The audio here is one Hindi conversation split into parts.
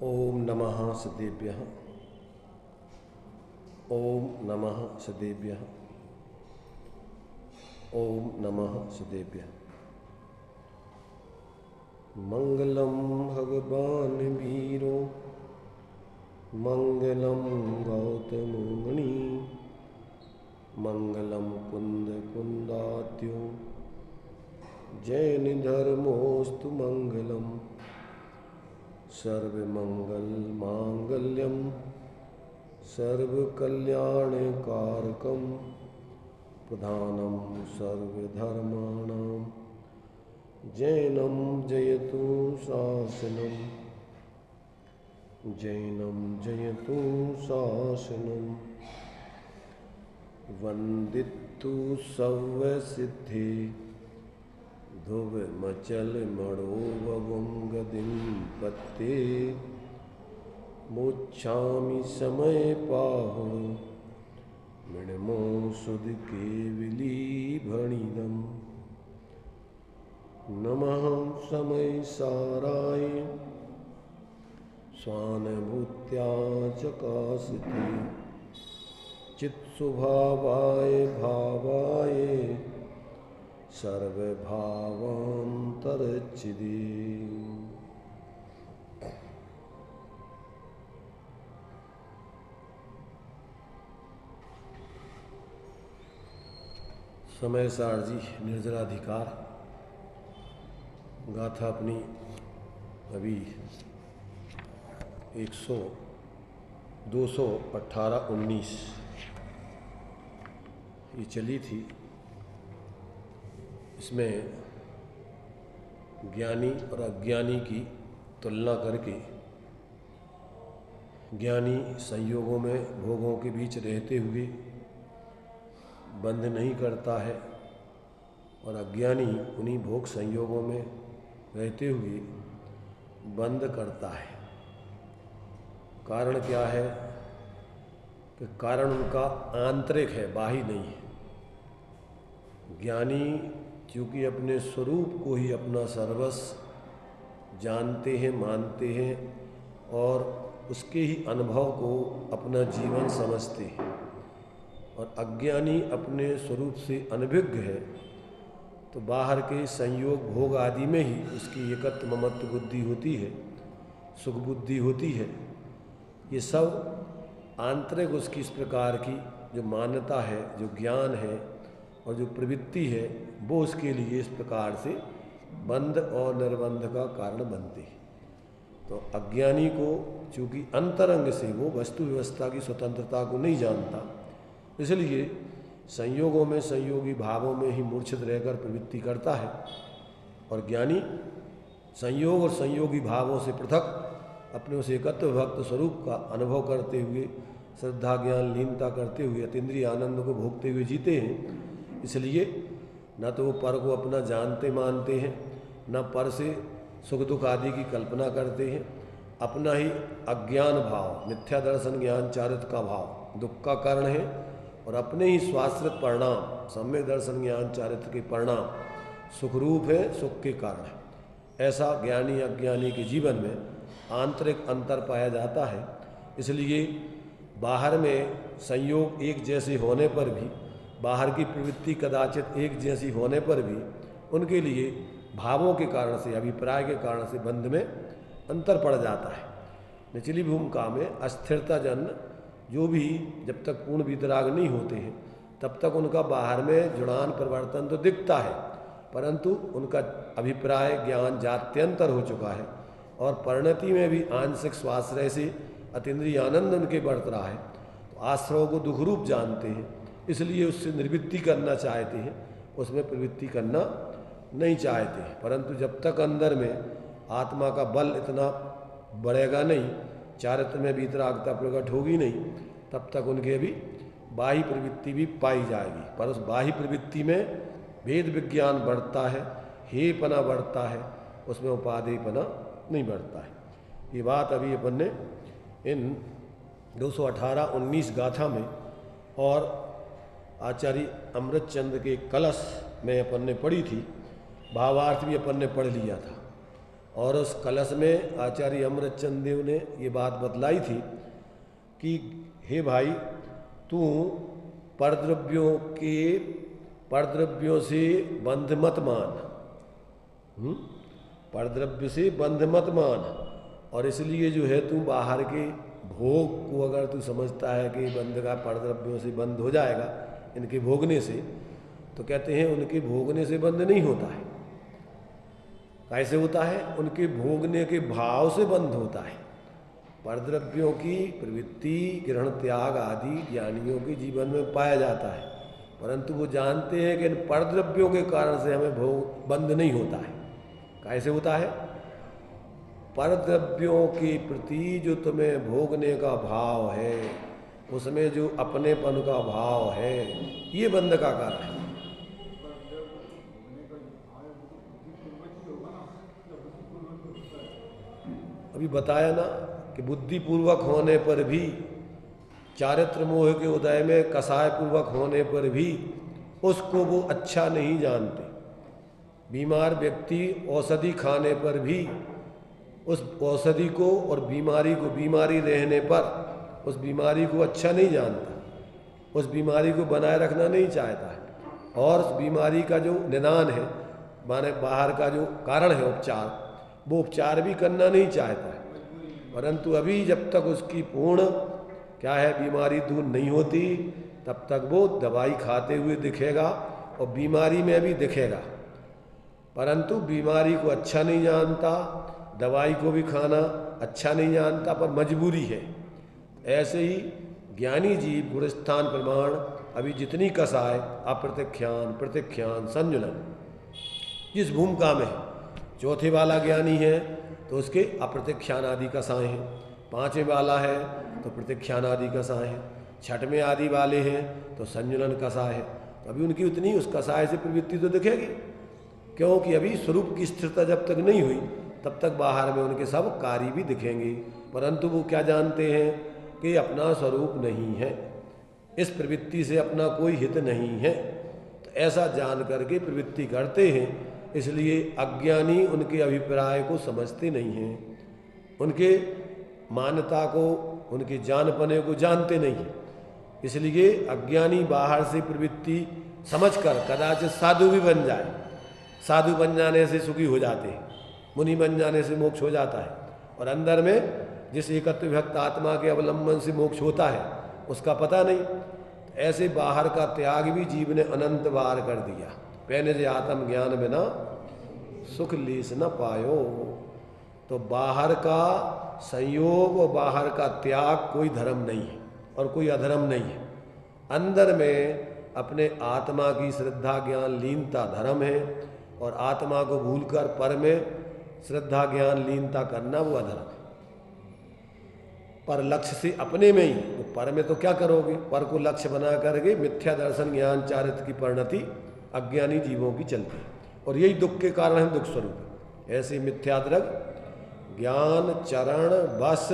ओम नमः सदेभ्यः। ओम नमः सदेभ्यः। ओम नमः सदेभ्यः। मंगलम भगवान वीरो मंगलम गौतम मुनि मंगलम कुंद कुंदात्यो जैन धर्मोस्तु मंगलम सर्वमंगल मांगल्यम सर्वकल्याणकारकम प्रधानम सर्वधर्माणां जैनम जयतु शासनम जैनम जयतु शासनम वंदितु सर्वसिद्धि ध्रुव मचल मणोवं गदिं पत्ते मोक्षामि समय पाहु मृणमो सुध केवली भणिदम नमः समय साराय स्वानुभूत्या चकासिते चित्स्वभावाय भावाय सर्वभावांतरचिदे। समय सारजी निर्जराधिकार गाथा अपनी अभी 218-19 ये चली थी। इसमें ज्ञानी और अज्ञानी की तुलना करके ज्ञानी संयोगों में भोगों के बीच रहते हुए बंध नहीं करता है और अज्ञानी उन्हीं भोग संयोगों में रहते हुए बंध करता है। कारण क्या है कि कारण उनका आंतरिक है, बाह्य नहीं है। ज्ञानी क्योंकि अपने स्वरूप को ही अपना सर्वस्व जानते हैं, मानते हैं और उसके ही अनुभव को अपना जीवन समझते हैं, और अज्ञानी अपने स्वरूप से अनभिज्ञ है तो बाहर के संयोग भोग आदि में ही उसकी एकत्व ममत्व बुद्धि होती है, सुख बुद्धि होती है। ये सब आंतरिक उसकी इस प्रकार की जो मान्यता है, जो ज्ञान है और जो प्रवृत्ति है, वो उसके लिए इस प्रकार से बंध और निर्बंध का कारण बनते हैं। तो अज्ञानी को चूँकि अंतरंग से वो वस्तु व्यवस्था की स्वतंत्रता को नहीं जानता, इसलिए संयोगों में संयोगी भावों में ही मूर्छित रहकर प्रवृत्ति करता है, और ज्ञानी संयोग और संयोगी भावों से पृथक अपने उस एकत्व भक्त स्वरूप का अनुभव करते हुए, श्रद्धा ज्ञान लीनता करते हुए अतीन्द्रिय आनंद को भोगते हुए जीते हैं। इसलिए न तो वो पर को अपना जानते मानते हैं, न पर से सुख दुख आदि की कल्पना करते हैं। अपना ही अज्ञान भाव, मिथ्या दर्शन ज्ञान चारित्र का भाव दुख का कारण है, और अपने ही स्वाश्रित परिणाम सम्यक दर्शन ज्ञान चारित्र के परिणाम सुखरूप है, सुख के कारण है। ऐसा ज्ञानी अज्ञानी के जीवन में आंतरिक अंतर पाया जाता है। इसलिए बाहर में संयोग एक जैसे होने पर भी, बाहर की प्रवृत्ति कदाचित एक जैसी होने पर भी, उनके लिए भावों के कारण से, अभिप्राय के कारण से बंध में अंतर पड़ जाता है। निचली भूमिका में अस्थिरता जन्य जो भी जब तक पूर्ण वितराग नहीं होते हैं तब तक उनका बाहर में जुड़ान परिवर्तन तो दिखता है, परंतु उनका अभिप्राय ज्ञान जात्यंतर हो चुका है, और परिणति में भी आंशिक स्वाश्रय से अतीन्द्रिय आनंद उनके बढ़ रहा है। तो आश्रयों को दुखरूप जानते हैं, इसलिए उससे निर्वृत्ति करना चाहते हैं, उसमें प्रवृत्ति करना नहीं चाहते हैं। परंतु जब तक अंदर में आत्मा का बल इतना बढ़ेगा नहीं, चारित्र में वितरागता प्रकट होगी नहीं, तब तक उनके भी बाह्य प्रवृत्ति भी पाई जाएगी। पर उस बाह्य प्रवृत्ति में भेद विज्ञान बढ़ता है, हेपना बढ़ता है, उसमें उपाधिपना नहीं बढ़ता है। ये बात अभी अपन ने इन 218-19 गाथा में और आचार्य अमृतचंद्र के कलश में अपन ने पढ़ी थी। भावार्थ भी अपन ने पढ़ लिया था। और उस कलश में आचार्य अमृतचंद देव ने ये बात बतलाई थी कि हे भाई, तू परद्रव्यों से बंध मत मान, परद्रव्य से बंध मत मान। और इसलिए जो है तू बाहर के भोग को अगर तू समझता है कि बंध का परद्रव्यों से बंद हो जाएगा इनके भोगने से, तो कहते हैं उनके भोगने से बंद नहीं होता है। कैसे होता है? उनके भोगने के भाव से बंद होता है। परद्रव्यों की प्रवृत्ति, ग्रहण त्याग आदि ज्ञानियों के जीवन में पाया जाता है, परंतु वो जानते हैं कि इन परद्रव्यों के कारण से हमें भोग बंद नहीं होता है। कैसे होता है? परद्रव्यों के प्रति जो तुम्हें भोगने का भाव है, उसमें जो अपनेपन का भाव है, ये बंध का कारण है। अभी बताया ना कि बुद्धिपूर्वक होने पर भी, चारित्र मोह के उदय में कसाय पूर्वक होने पर भी उसको वो अच्छा नहीं जानते। बीमार व्यक्ति औषधि खाने पर भी उस औषधि को और बीमारी को, बीमारी रहने पर उस बीमारी को अच्छा नहीं जानता, उस बीमारी को बनाए रखना नहीं चाहता है। और उस बीमारी का जो निदान है, माने बाहर का जो कारण है उपचार, वो उपचार भी करना नहीं चाहता है। परंतु अभी जब तक उसकी पूर्ण क्या है बीमारी दूर नहीं होती, तब तक वो दवाई खाते हुए दिखेगा और बीमारी में भी दिखेगा, परंतु बीमारी को अच्छा नहीं जानता, दवाई को भी खाना अच्छा नहीं जानता, पर मजबूरी है। ऐसे ही ज्ञानी जीव गुणस्थान प्रमाण अभी जितनी कसाय, अप्रत्यख्यान, प्रत्यख्यान, संजुलन जिस भूमिका में है, चौथे वाला ज्ञानी है तो उसके अप्रत्यख्यान आदि कसाय हैं, पांचवें वाला है तो प्रत्यख्यान आदि कसाय हैं, छठवें आदि वाले हैं तो संजुलन कसाय है। तो अभी उनकी उतनी उस कसाय से प्रवृत्ति तो दिखेगी, क्योंकि अभी स्वरूप की स्थिरता जब तक नहीं हुई तब तक बाहर में उनके सब कार्य भी दिखेंगे, परंतु वो क्या जानते हैं कि अपना स्वरूप नहीं है, इस प्रवृत्ति से अपना कोई हित नहीं है। तो ऐसा जान करके प्रवृत्ति करते हैं, इसलिए अज्ञानी उनके अभिप्राय को समझते नहीं हैं, उनके मान्यता को, उनके जानपने को जानते नहीं हैं। इसलिए अज्ञानी बाहर से प्रवृत्ति समझकर कदाचित साधु भी बन जाए, साधु बन जाने से सुखी हो जाते हैं, मुनि बन जाने से मोक्ष हो जाता है, और अंदर में जिस एकत्व विभक्त आत्मा के अवलंबन से मोक्ष होता है उसका पता नहीं। ऐसे बाहर का त्याग भी जीव ने अनंत बार कर दिया। पहले जे आत्म ज्ञान बिना सुख लीस न पायो। तो बाहर का संयोग और बाहर का त्याग कोई धर्म नहीं है और कोई अधर्म नहीं है। अंदर में अपने आत्मा की श्रद्धा ज्ञान लीनता धर्म है, और आत्मा को भूलकर पर में श्रद्धा ज्ञान लीनता करना वो अधर्म है। पर लक्ष्य से अपने में ही, तो पर में तो क्या करोगे, पर को लक्ष्य बना करके मिथ्या दर्शन ज्ञान चारित्र की परिणति अज्ञानी जीवों की चलती है, और यही दुख के कारण है, दुख स्वरूप। ऐसे मिथ्याद्रग ज्ञान चरण बस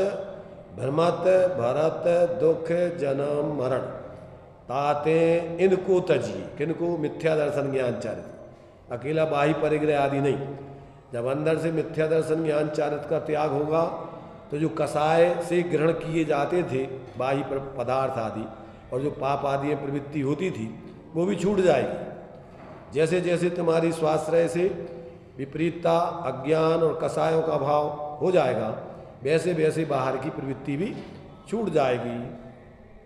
भ्रमत भरत दुख जन्म मरण ताते इनको तजी। किनको? मिथ्या दर्शन ज्ञान चारित्र, अकेला बाही परिग्रह आदि नहीं। जब अंदर से मिथ्या दर्शन ज्ञान चारित्र का त्याग होगा तो जो कसाय से ग्रहण किए जाते थे बाही पदार्थ आदि, और जो पाप आदि प्रवृत्ति होती थी, वो भी छूट जाएगी। जैसे जैसे तुम्हारी स्वाश्रय से विपरीतता, अज्ञान और कसायों का भाव हो जाएगा, वैसे वैसे बाहर की प्रवृत्ति भी छूट जाएगी।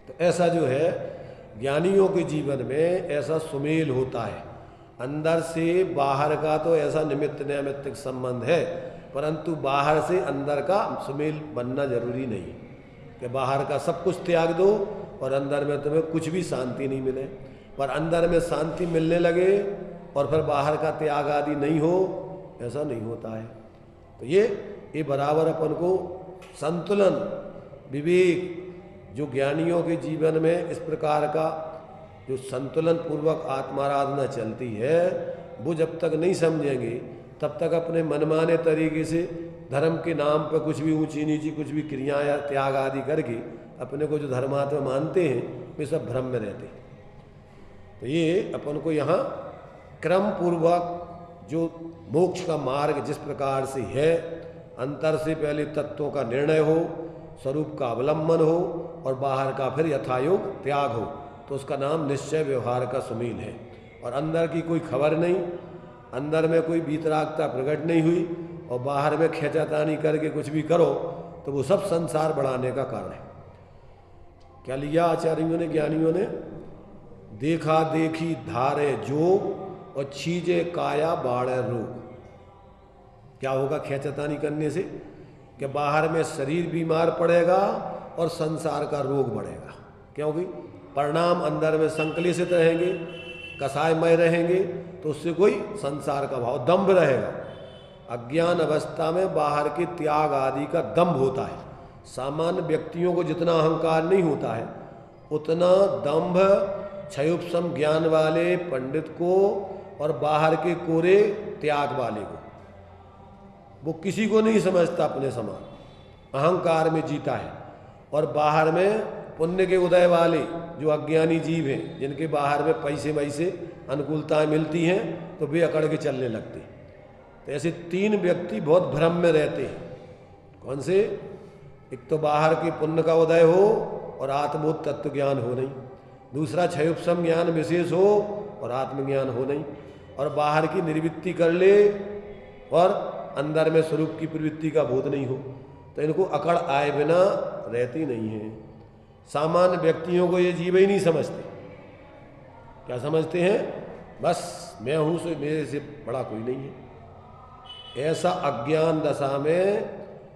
तो ऐसा जो है ज्ञानियों के जीवन में ऐसा सुमेल होता है। अंदर से बाहर का तो ऐसा निमित्त नैमित्तिक संबंध है, परंतु बाहर से अंदर का सुमेल बनना जरूरी नहीं कि बाहर का सब कुछ त्याग दो और अंदर में तुम्हें कुछ भी शांति नहीं मिले। पर अंदर में शांति मिलने लगे और फिर बाहर का त्याग आदि नहीं हो, ऐसा नहीं होता है। तो ये बराबर अपन को संतुलन, विवेक, जो ज्ञानियों के जीवन में इस प्रकार का जो संतुलन पूर्वक आत्माराधना चलती है, वो जब तक नहीं समझेंगे तब तक अपने मनमाने तरीके से धर्म के नाम पर कुछ भी ऊंची नीची कुछ भी क्रियाएं या त्याग आदि करके अपने को जो धर्मात्मा मानते हैं, वे सब भ्रम में रहते हैं। तो ये अपन को यहाँ क्रम पूर्वक जो मोक्ष का मार्ग जिस प्रकार से है, अंतर से पहले तत्वों का निर्णय हो, स्वरूप का अवलंबन हो और बाहर का फिर यथायोग त्याग हो, तो उसका नाम निश्चय व्यवहार का सुमेल है। और अंदर की कोई खबर नहीं, अंदर में कोई वीतरागता प्रकट नहीं हुई और बाहर में खींचातानी करके कुछ भी करो तो वो सब संसार बढ़ाने का कारण है। क्या लिया आचार्यों ने, ज्ञानियों ने? देखा देखी धारे जोग और छीजे काया बाढ़े रोग। क्या होगा खींचातानी करने से? कि बाहर में शरीर बीमार पड़ेगा और संसार का रोग बढ़ेगा, क्योंकि परिणाम अंदर में संकलित रहेंगे, कसायमय रहेंगे, तो उससे कोई संसार का भाव, दंभ रहेगा। अज्ञान अवस्था में बाहर के त्याग आदि का दंभ होता है। सामान्य व्यक्तियों को जितना अहंकार नहीं होता है उतना दंभ क्षयोपशम ज्ञान वाले पंडित को और बाहर के कोरे त्याग वाले को, वो किसी को नहीं समझता अपने समान, अहंकार में जीता है। और बाहर में पुण्य के उदय वाले जो अज्ञानी जीव हैं, जिनके बाहर में पैसे वैसे अनुकूलताएं मिलती हैं, तो वे अकड़ के चलने लगते हैं। तो ऐसे तीन व्यक्ति बहुत भ्रम में रहते हैं। कौन से? एक तो बाहर के पुण्य का उदय हो और आत्मबोध तत्व ज्ञान हो नहीं, दूसरा क्षयोपशम ज्ञान विशेष हो और आत्मज्ञान हो नहीं, और बाहर की निर्वृत्ति कर ले और अंदर में स्वरूप की प्रवृत्ति का बोध नहीं हो, तो इनको अकड़ आए बिना रहती नहीं है। सामान्य व्यक्तियों को ये जीव ही नहीं समझते। क्या समझते हैं? बस मैं हूं, सो मेरे से बड़ा कोई नहीं है। ऐसा अज्ञान दशा में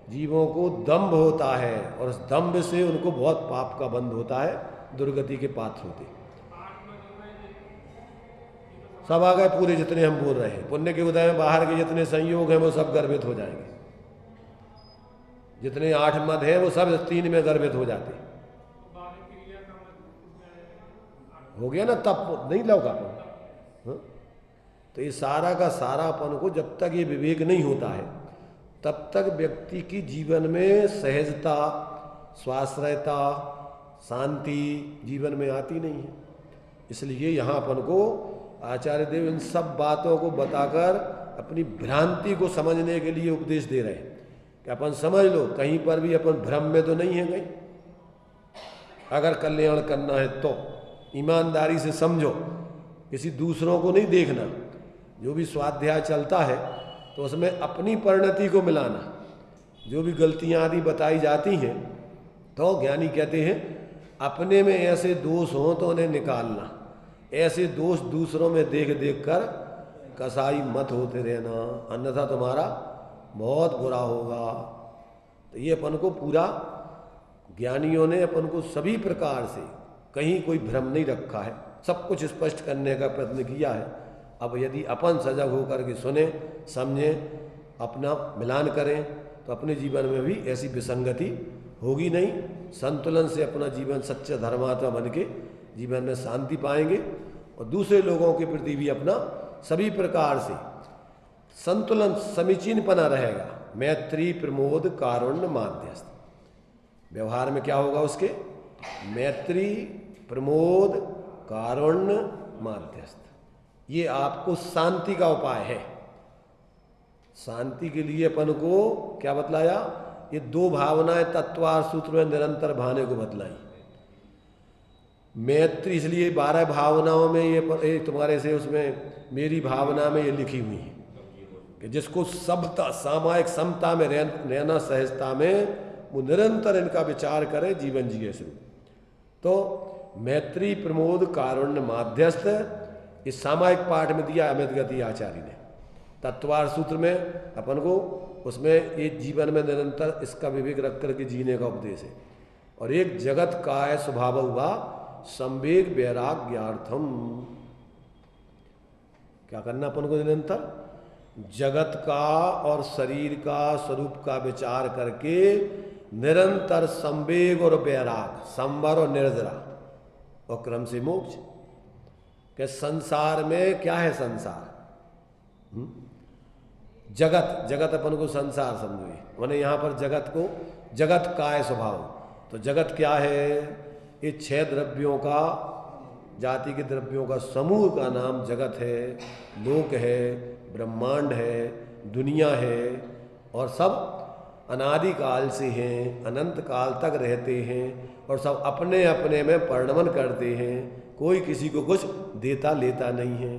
जीवों को दंभ होता है और उस दंभ से उनको बहुत पाप का बंध होता है, दुर्गति के पात्र होते। सब आ गए पूरे जितने हम बोल रहे हैं। पुण्य के उदय में बाहर के जितने संयोग हैं वो सब गर्भित हो जाएंगे। जितने 8 मद हैं वो सब 3 में गर्भित हो जाते। हो गया ना, तब नहीं लौका अपन। तो ये सारा का सारा अपन को जब तक ये विवेक नहीं होता है तब तक व्यक्ति की जीवन में सहजता, स्वाश्रयता, शांति जीवन में आती नहीं है। इसलिए यहाँ अपन को आचार्य देव इन सब बातों को बताकर अपनी भ्रांति को समझने के लिए उपदेश दे रहे हैं कि अपन समझ लो, कहीं पर भी अपन भ्रम में तो नहीं है गई। अगर कल्याण करना है तो ईमानदारी से समझो, किसी दूसरों को नहीं देखना। जो भी स्वाध्याय चलता है तो उसमें अपनी परिणति को मिलाना। जो भी गलतियां आदि बताई जाती हैं तो ज्ञानी कहते हैं अपने में ऐसे दोष हों तो उन्हें निकालना, ऐसे दोष दूसरों में देख देख कर कसाई मत होते रहना, अन्यथा तुम्हारा बहुत बुरा होगा। तो ये अपन को पूरा ज्ञानियों ने अपन को सभी प्रकार से कहीं कोई भ्रम नहीं रखा है, सब कुछ स्पष्ट करने का प्रयत्न किया है। अब यदि अपन सजग होकर के सुने, समझें, अपना मिलान करें तो अपने जीवन में भी ऐसी विसंगति होगी नहीं। संतुलन से अपना जीवन सच्चा धर्मात्मा बन के जीवन में शांति पाएंगे और दूसरे लोगों के प्रति भी अपना सभी प्रकार से संतुलन समीचीनपना रहेगा। मैत्री, प्रमोद, कारुण्य, माध्यस्थ। व्यवहार में क्या होगा उसके? मैत्री, प्रमोद, कारुण्य, माध्यस्थ। ये आपको शांति का उपाय है। शांति के लिए अपन को क्या बतलाया? ये 2 भावनाएं तत्वार सूत्र में निरंतर भाने को बतलाई। मैत्री इसलिए 12 भावनाओं में ये तुम्हारे से उसमें मेरी भावना में ये लिखी हुई है कि जिसको सबता, सामायिक समता में रहना, सहजता में, वो निरंतर इनका विचार करे, जीवन जिए शुरू। तो मैत्री, प्रमोद, कारुण्य, माध्यस्थ, इस सामायिक पाठ में दिया अमित गति आचार्य ने। तत्वार सूत्र में अपन को उसमें ये जीवन में निरंतर इसका विवेक रख करके जीने का उपदेश है। और एक जगत काय स्वभाव हुआ संवेग वैराग्यार्थम। क्या करना अपन को? निरंतर जगत का और शरीर का स्वरूप का विचार करके निरंतर संवेग और वैराग, संवर और निर्जरा और क्रम से मोक्ष। कि संसार में क्या है? संसार जगत, जगत अपन को संसार समझिए। मैंने यहाँ पर जगत को जगत काय स्वभाव, तो जगत क्या है? ये 6 द्रव्यों का, जाति के द्रव्यों का समूह का नाम जगत है, लोक है, ब्रह्मांड है, दुनिया है, और सब अनादिकाल से हैं, अनंत काल तक रहते हैं, और सब अपने अपने में परिणमन करते हैं। कोई किसी को कुछ देता लेता नहीं है।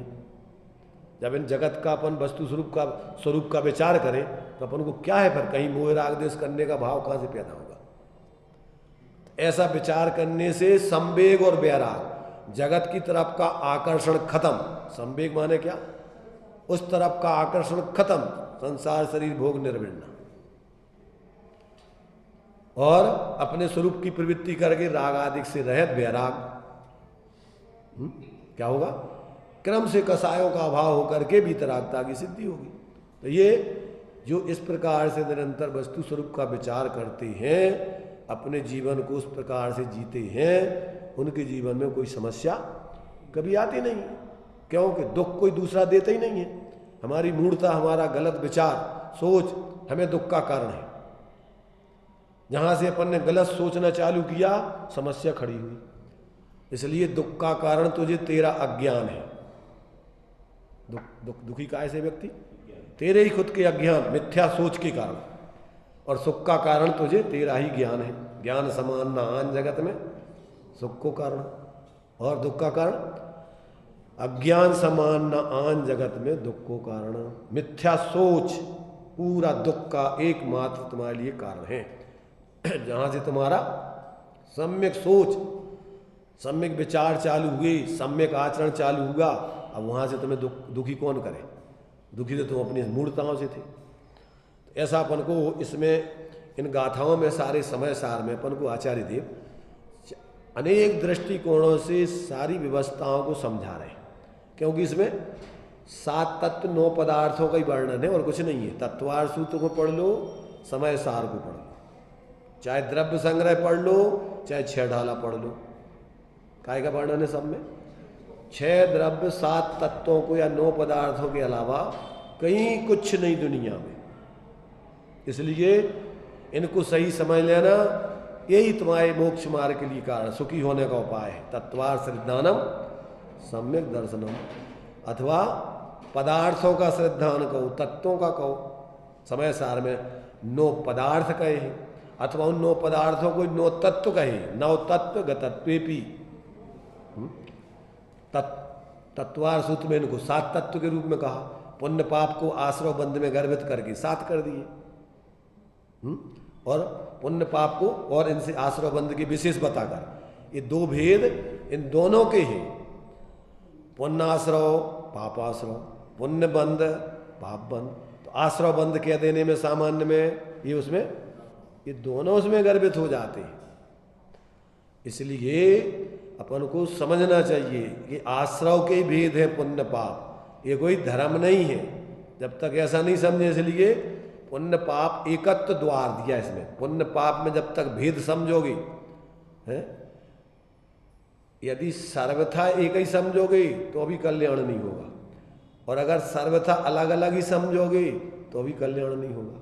जब इन जगत का अपन वस्तु स्वरूप का विचार करें तो अपन को क्या है, फिर कहीं मोह राग द्वेष करने का भाव कहाँ से पैदा होगा? ऐसा विचार करने से संवेग और वैराग, जगत की तरफ का आकर्षण खत्म। संवेग माने क्या? उस तरफ का आकर्षण खत्म, संसार शरीर भोग निर्विण्ण, और अपने स्वरूप की प्रवृत्ति करके राग आदि से रहित वैराग। क्या होगा? क्रम से कसायों का अभाव होकर के वितरागता की सिद्धि होगी। तो ये जो इस प्रकार से निरंतर वस्तु स्वरूप का विचार करते हैं, अपने जीवन को उस प्रकार से जीते हैं, उनके जीवन में कोई समस्या कभी आती नहीं, क्योंकि दुख कोई दूसरा देता ही नहीं है। हमारी मूढ़ता, हमारा गलत विचार सोच हमें दुख का कारण है। जहाँ से अपन ने गलत सोचना चालू किया, समस्या खड़ी हुई। इसलिए दुख का कारण तुझे तेरा अज्ञान है। दुखी काय से व्यक्ति? तेरे ही खुद के अज्ञान, मिथ्या सोच के कारण। और सुख का कारण तुझे तेरा ही ज्ञान है। ज्ञान समान न आन जगत में सुख को कारण, और दुख का कारण अज्ञान समान न आन जगत में दुख को कारण। मिथ्या सोच पूरा दुख का एकमात्र तुम्हारे लिए कारण है। जहाँ से तुम्हारा सम्यक सोच, सम्यक विचार चालू हुए, सम्यक आचरण चालू हुआ, अब वहाँ से तुम्हें दुखी कौन करे? दुखी तो तुम अपनी मूर्ताओं से थे। तो ऐसा अपन को इसमें, इन गाथाओं में, सारे समय सार में अपन को आचार्य देव अनेक दृष्टिकोणों से सारी व्यवस्थाओं को समझा रहे हैं, क्योंकि इसमें 7 तत्व 9 पदार्थों का ही वर्णन है और कुछ नहीं है। तत्वार्थ सूत्र को पढ़ लो, समय सार को पढ़ लो, चाहे द्रव्य संग्रह पढ़ लो, चाहे 6 ढाला पढ़ लो, काय का वर्णन है सब में। 6 द्रव्य 7 तत्वों को या 9 पदार्थों के अलावा कहीं कुछ नहीं दुनिया में। इसलिए इनको सही समझ लेना, यही तुम्हारे मोक्ष मार्ग के लिए कारण, सुखी होने का उपाय है। तत्वार्थ श्रद्धानम सम्यक दर्शनम, अथवा पदार्थों का श्रद्धान कहो, तत्वों का कहो। समय सार में 9 पदार्थ कहे हैं, अथवा उन 9 पदार्थों को 9 तत्व कहे। 9 तत्व गतत्वेपि, तत्वार सूत्र में इनको 7 तत्व के रूप में कहा। पुण्य पाप को आश्रव बंध में गर्भित करके 7 कर दिए, और पुण्य पाप को और इनसे आश्रव बंध के विशेष बताकर ये 2 भेद इन दोनों के हैं। पुण्याश्रव पापाश्रव, पुण्य बंध पाप बंध। तो आश्रव बंध कह देने में सामान्य में ये उसमें, ये दोनों उसमें गर्भित हो जाते हैं। इसलिए अपन को समझना चाहिए कि आश्रव के ही भेद है पुण्य पाप, ये कोई धर्म नहीं है। जब तक ऐसा नहीं समझे, इसलिए पुण्य पाप एकत्व द्वार दिया इसमें। पुण्य पाप में जब तक भेद समझोगे, हैं, यदि सर्वथा एक ही समझोगे तो अभी कल्याण नहीं होगा, और अगर सर्वथा अलग अलग ही समझोगे तो अभी कल्याण नहीं होगा।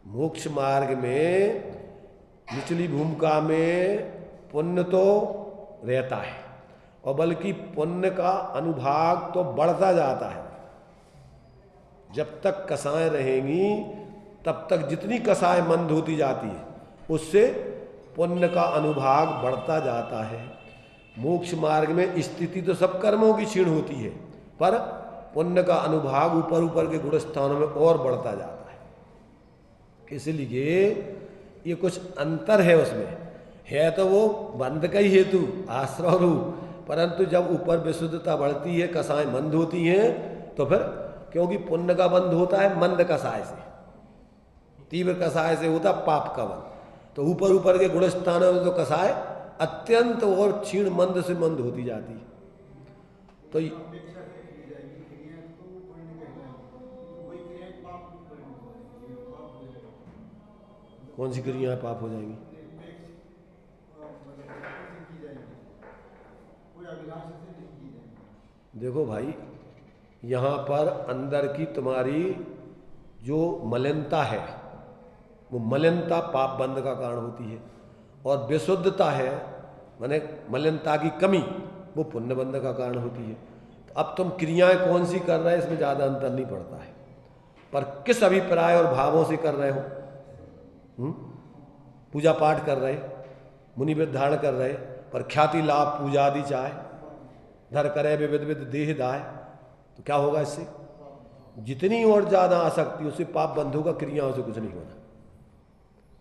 मोक्ष मार्ग में निचली भूमिका में पुण्य तो रहता है, और बल्कि पुण्य का अनुभाग तो बढ़ता जाता है। जब तक कसाएं रहेंगी तब तक जितनी कसाएं मंद होती जाती है, उससे पुण्य का अनुभाग बढ़ता जाता है। मोक्ष मार्ग में स्थिति तो सब कर्मों की क्षीण होती है, पर पुण्य का अनुभाग ऊपर ऊपर के गुण स्थानों में और बढ़ता जाता है। इसलिए ये कुछ अंतर है उसमें, है तो वो बंध का ही हेतु आश्रव रूप, परंतु जब ऊपर विशुद्धता बढ़ती है, कसाएं मंद होती हैं, तो फिर क्योंकि पुण्य का बंध होता है मंद कसाय से, तीव्र कसाय से होता पाप का बंध। तो ऊपर ऊपर के गुण स्थानों में तो कसाय अत्यंत और क्षीण मंद से मंद होती जाती है। तो कौन सी क्रियाएं पाप हो जाएंगी? देखो भाई, यहाँ पर अंदर की तुम्हारी जो मलिनता है, वो मलिनता पाप बंध का कारण होती है, और विशुद्धता है माने मलिनता की कमी, वो पुण्य बंध का कारण होती है। तो अब तुम क्रियाएं कौन सी कर रहे हैं इसमें ज़्यादा अंतर नहीं पड़ता है, पर किस अभिप्राय और भावों से कर रहे हो। पूजा पाठ कर रहे, मुनि वेद धारण कर रहे, पर ख्याति लाभ पूजा आदि चाहे, धर करे विविध विध देह दाय, तो क्या होगा इससे? जितनी और ज़्यादा आसक्ति उससे पाप बंध होगा, क्रियाओं से कुछ नहीं होना।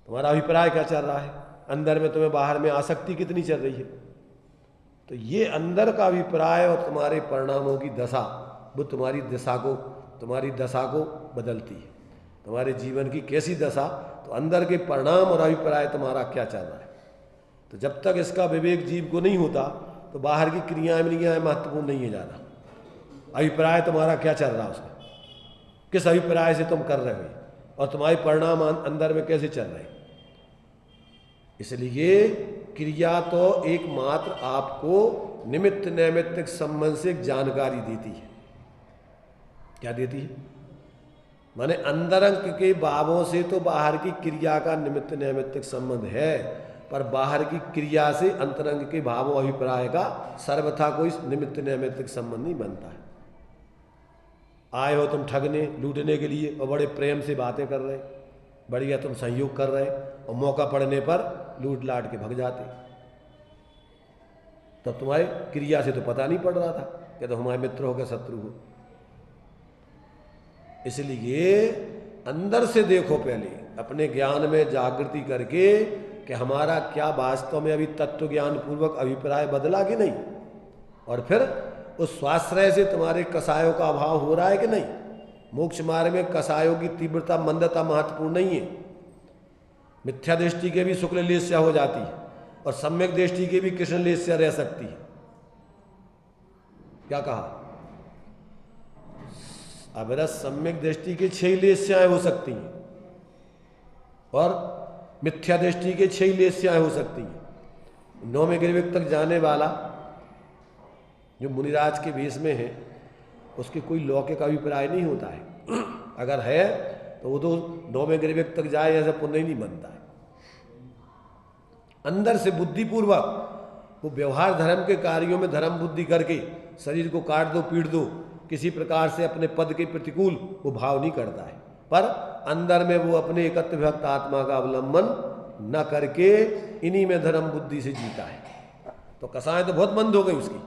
तुम्हारा अभिप्राय क्या चल रहा है, अंदर में तुम्हें बाहर में आसक्ति कितनी चल रही है। तो ये अंदर का अभिप्राय और तुम्हारे परिणामों की दशा, वो तुम्हारी दशा को बदलती है। तुम्हारे जीवन की कैसी दशा, तो अंदर के परिणाम और अभिप्राय तुम्हारा क्या चल रहा है। तो जब तक इसका विवेक जीव को नहीं होता तो बाहर की क्रियाएं महत्वपूर्ण नहीं है ज़्यादा। अभिप्राय तुम्हारा क्या चल रहा है, उसमें किस अभिप्राय से तुम कर रहे हो और तुम्हारे परिणाम अंदर में कैसे चल रहे हैं। इसलिए क्रिया तो एकमात्र आपको निमित्त नैमित्तिक संबंध से एक जानकारी देती है। क्या देती है? माने अंतरंग के भावों से तो बाहर की क्रिया का निमित्त नैमित्तिक संबंध है, पर बाहर की क्रिया से अंतरंग के भावों अभिप्राय का सर्वथा कोई निमित्त नैमित्तिक संबंध नहीं बनता है। आए हो तुम ठगने लूटने के लिए और बड़े प्रेम से बातें कर रहे, बढ़िया तुम संयोग कर रहे, और मौका पड़ने पर लूट लाट के भग जाते। तो तुम्हारे क्रिया से तो पता नहीं पड़ रहा था कि तो हमारे मित्र हो क्या शत्रु हो। इसलिए अंदर से देखो, पहले अपने ज्ञान में जागृति करके कि हमारा क्या वास्तव में अभी तत्व ज्ञान पूर्वक अभिप्राय बदला कि नहीं, और फिर उस स्वाश्रय से तुम्हारे कसायों का अभाव हो रहा है कि नहीं। मोक्ष मार्ग में कसायों की तीव्रता मंदता महत्वपूर्ण नहीं है। मिथ्या दृष्टि के भी शुक्ल लेस्या हो जाती है और सम्यक दृष्टि के भी कृष्ण लेस्या रह सकती है। क्या कहा? अविरत सम्यक दृष्टि के 6 लेस्याएं हो सकती हैं और मिथ्या दृष्टि के 6 लेस्याएं हो सकती हैं। 9वें गिरविक तक जाने वाला जो मुनिराज के वेश में है, उसके कोई लौकिक अभिप्राय नहीं होता है। अगर है तो वो तो 9वें गिरविक तक जाए, ऐसा पुण्य ही नहीं बनता है। अंदर से बुद्धिपूर्वक वो व्यवहार धर्म के कार्यों में धर्म बुद्धि करके शरीर को काट दो, पीट दो, किसी प्रकार से अपने पद के प्रतिकूल वो भाव नहीं करता है, पर अंदर में वो अपने एकत्व भक्त आत्मा का अवलंबन न करके इन्हीं में धर्म बुद्धि से जीता है। तो कसाएं तो बहुत मंद हो गई उसकी।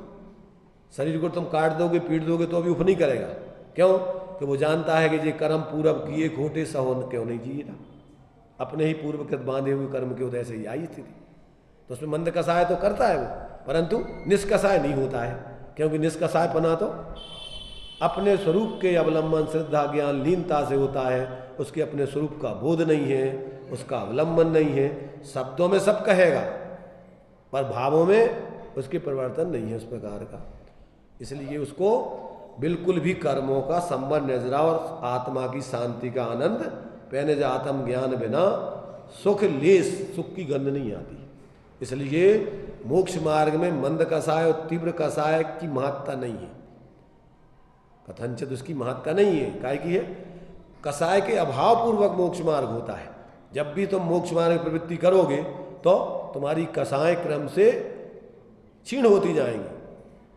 शरीर को तुम काट दोगे, पीट दोगे तो अभी उफ नहीं करेगा। क्यों? कि वो जानता है कि ये कर्म पूर्व किए खोटे सहोन क्यों नहीं जिएगा, अपने ही पूर्वकृत बांधे हुए कर्म के उदय से ही आई स्थिति। तो उसमें मंद कसाय तो करता है वो, परंतु निष्कसाय नहीं होता है, क्योंकि निष्कसाय पना तो अपने स्वरूप के अवलंबन श्रद्धा ज्ञान लीनता से होता है। उसके अपने स्वरूप का बोध नहीं है, उसका अवलंबन नहीं है। शब्दों में सब कहेगा पर भावों में उसके परिवर्तन नहीं है उस प्रकार का। इसलिए उसको बिल्कुल भी कर्मों का संबंध नजरा और आत्मा की शांति का आनंद पहने जा आत्म ज्ञान बिना सुख लेस, सुख की गंध नहीं आती। इसलिए मोक्ष मार्ग में मंद कसाय और तीव्र कसाय की महत्ता नहीं है, कथनचित उसकी महत्ता नहीं है। काय की है? कसाय के अभाव पूर्वक मोक्ष मार्ग होता है। जब भी तुम मोक्ष मार्ग में प्रवृत्ति करोगे तो तुम्हारी कसाय क्रम से क्षीण होती जाएंगी,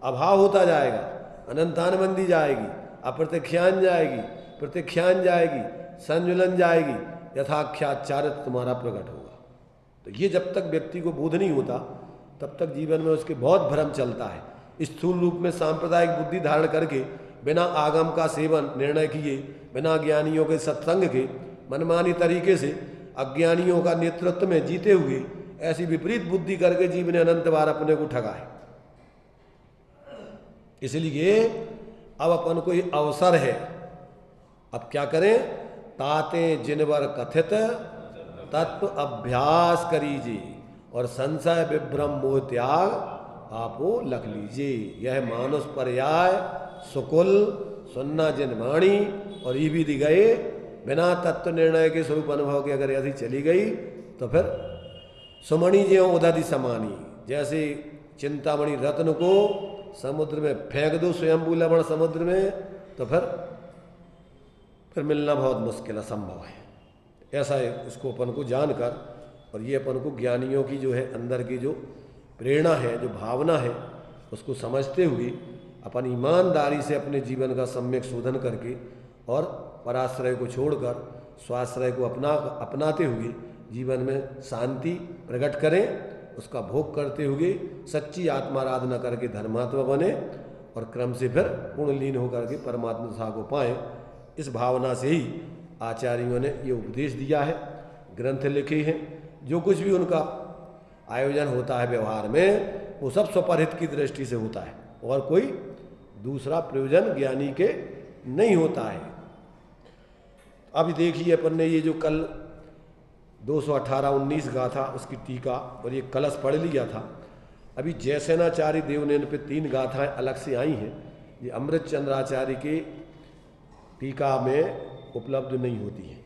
अभाव होता जाएगा, अनंतान बंदी जाएगी, अप्रत्यक्षान जाएगी, प्रत्यक्षान जाएगी, संजुलन जाएगी, यथाख्याचारित तुम्हारा प्रकट होगा। तो ये जब तक व्यक्ति को बोध नहीं होता तब तक जीवन में उसके बहुत भ्रम चलता है। स्थूल रूप में सांप्रदायिक बुद्धि धारण करके बिना आगम का सेवन निर्णय किए, बिना ज्ञानियों के सत्संग के मनमानी तरीके से अज्ञानियों का नेतृत्व में जीते हुए ऐसी विपरीत बुद्धि करके जीव ने अनंत बार अपने को ठगा है। इसलिए अब अपन को ये अवसर है, अब क्या करें? ताते जिनवर कथित तत्व अभ्यास करीजिए और संशय विभ्रम मोह त्याग आपो लख लीजिए। यह मानुष पर्याय सुकुल सुनना जिन वाणी और ये भी दी गए बिना तत्व निर्णय के स्वरूप अनुभव के अगर यदि चली गई तो फिर सुमणि ज्यों उदधि समानी। जैसे चिंतामणि रत्न को समुद्र में फेंक दो, स्वयंभू लवण समुद्र में, तो फिर मिलना बहुत मुश्किल असंभव है। ऐसा है, इसको अपन को जानकर और ये अपन को ज्ञानियों की जो है अंदर की जो प्रेरणा है, जो भावना है, उसको समझते हुए अपन ईमानदारी से अपने जीवन का सम्यक शोधन करके और पराश्रय को छोड़कर स्वाश्रय को अपनाते हुए जीवन में शांति प्रकट करें, उसका भोग करते हुए सच्ची आत्माराधना करके धर्मात्मा बने और क्रम से फिर पूर्णलीन होकर के परमात्मा दशा को पाएं। इस भावना से ही आचार्यों ने ये उपदेश दिया है, ग्रंथ लिखे हैं। जो कुछ भी उनका आयोजन होता है व्यवहार में, वो सब स्वपरहित की दृष्टि से होता है और कोई दूसरा प्रयोजन ज्ञानी के नहीं होता है। अब देखिए अपन ने ये जो कल 218-19 गाथा उसकी टीका और ये कलश पढ़ लिया था। अभी जयसेनाचार्य देव ने इन पे 3 गाथाएं अलग से आई हैं, ये अमृत चंद्राचार्य के टीका में उपलब्ध नहीं होती हैं।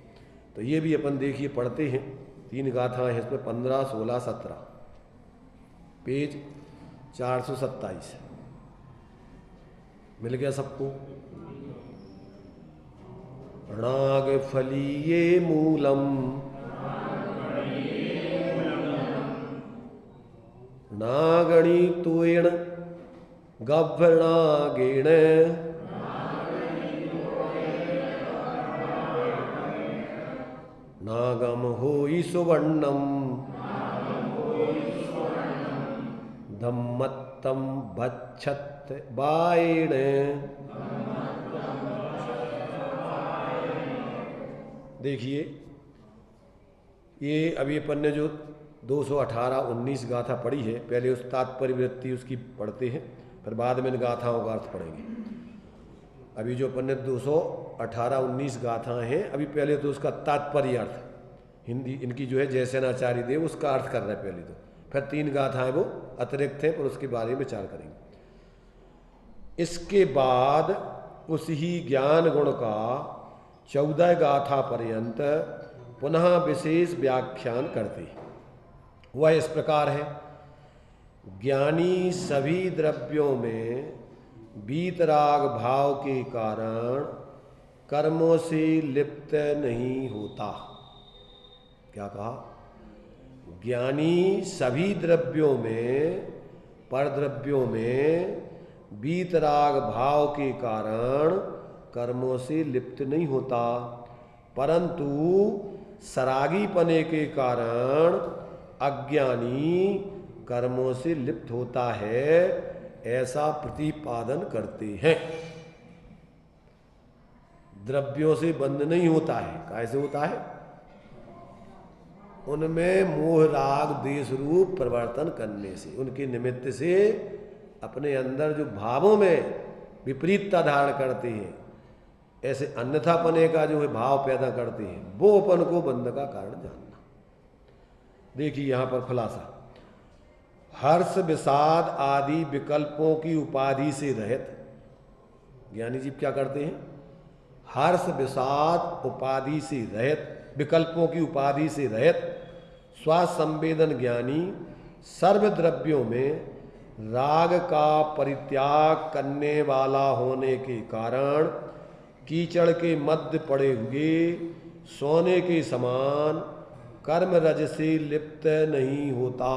तो ये भी अपन देखिए पढ़ते हैं। 3 गाथाएं हैं इसमें, 15, 16, 17, पेज 427। मिल गया सबको? नाग फलीये मूलम नागणितोयण गभ्रणागेण नागम होई सुवर्णम धम्मत्तम भच्छत बायेण। देखिए ये अभी अपन ने जो 218-19 गाथा पढ़ी है, पहले उस तात्पर्य वृत्ति उसकी पढ़ते हैं, फिर बाद में इन गाथाओं का अर्थ पढ़ेंगे। अभी जो अपन ने 218-19 गाथा हैं, अभी पहले तो उसका तात्पर्य अर्थ हिंदी इनकी जो है जयसेनाचार्य देव उसका अर्थ कर रहे हैं पहले तो, फिर 3 गाथाएं वो अतिरिक्त हैं पर उसके बारे में विचार करेंगे। इसके बाद उस ही ज्ञान गुण का 14 गाथा पर्यंत पुनः विशेष व्याख्यान करते हैं। वह इस प्रकार है। ज्ञानी सभी द्रव्यों में वीतराग भाव के कारण कर्मों से लिप्त नहीं होता। क्या कहा? ज्ञानी सभी द्रव्यों में, परद्रव्यों में वीतराग भाव के कारण कर्मों से लिप्त नहीं होता, परंतु सरागीपने के कारण अज्ञानी कर्मों से लिप्त होता है, ऐसा प्रतिपादन करते हैं। द्रव्यों से बंध नहीं होता है। कैसे होता है? उनमें मोह राग देश रूप परिवर्तन करने से, उनके निमित्त से अपने अंदर जो भावों में विपरीतता धारण करते हैं, ऐसे अन्यथापने का जो है भाव पैदा करते हैं, वो अपन को बंध का कारण जानना। देखिए यहां पर खुलासा, हर्ष विषाद आदि विकल्पों की उपाधि से रहित ज्ञानी जी क्या करते हैं? हर्ष विषाद उपाधि से रहित, विकल्पों की उपाधि से रहित स्वासंवेदन ज्ञानी सर्वद्रव्यों में राग का परित्याग करने वाला होने के कारण कीचड़ के मध्य पड़े हुए सोने के समान कर्म रज से लिप्त नहीं होता।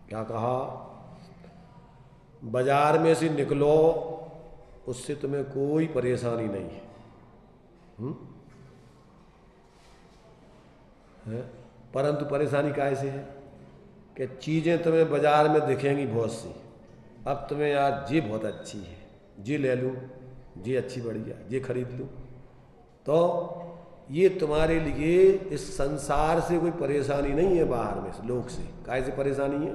क्या कहा? बाजार में से निकलो, उससे तुम्हें कोई परेशानी नहीं है, परंतु परेशानी कैसे है कि चीज़ें तुम्हें बाजार में दिखेंगी बहुत सी। अब तुम्हें यार ये बहुत अच्छी है, ये ले लूँ, ये अच्छी बढ़िया, ये खरीद लूँ, तो ये तुम्हारे लिए इस संसार से कोई परेशानी नहीं है, बाहर में लोक से। कैसे परेशानी है?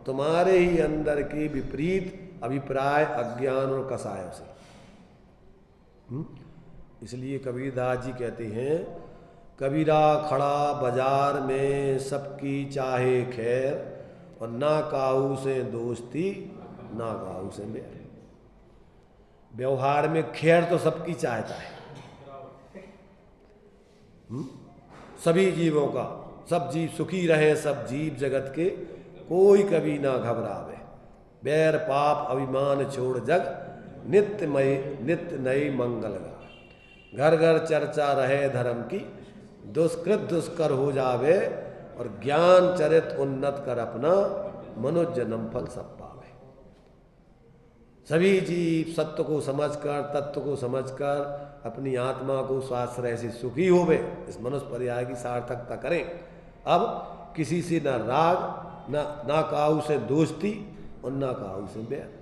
तुम्हारे ही अंदर के विपरीत अभिप्राय, अज्ञान और कसायों से। इसलिए कबीरदास जी कहते हैं, कबीरा खड़ा बाजार में सबकी चाहे खैर, और ना काहू से दोस्ती ना काहू से बैर। व्यवहार में खैर तो सबकी चाहता है, सभी जीवों का, सब जीव सुखी रहे, सब जीव जगत के, कोई कभी ना घबरावे। बैर पाप अभिमान छोड़ जग नित्य नई मंगल गा। घर घर चर्चा रहे धर्म की, दुष्कृत दुष्कर हो जावे, और ज्ञान चरित उन्नत कर अपना मनुष्य जन्म फल सब पावे। सभी जीव सत्य को समझकर, तत्व को समझकर अपनी आत्मा को स्वाश्रय से सुखी होवे, इस मनुष्य पर्याय की सार्थकता करें। अब किसी से ना राग, ना काऊ से दोस्ती और ना काऊ से बैर।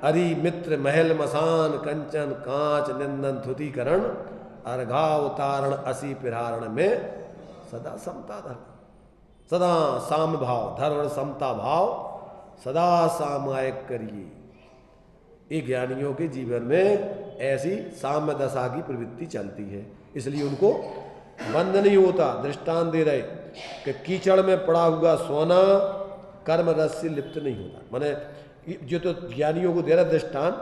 अरि मित्र महल मसान कंचन कांच निंदन थुतिकरण, अर्घावतारण असी पिरारण में सदा समता धर्म। सदा साम भाव, धर्म और समता भाव सदा सामायिक करिए। ये ज्ञानियों के जीवन में ऐसी साम्य दशा की प्रवृत्ति चलती है, इसलिए उनको बंध नहीं होता। दृष्टांत दे रहे कि कीचड़ में पड़ा हुआ सोना कर्म रस से लिप्त नहीं होता। माने जो तो ज्ञानियों को दे रहा दृष्टांत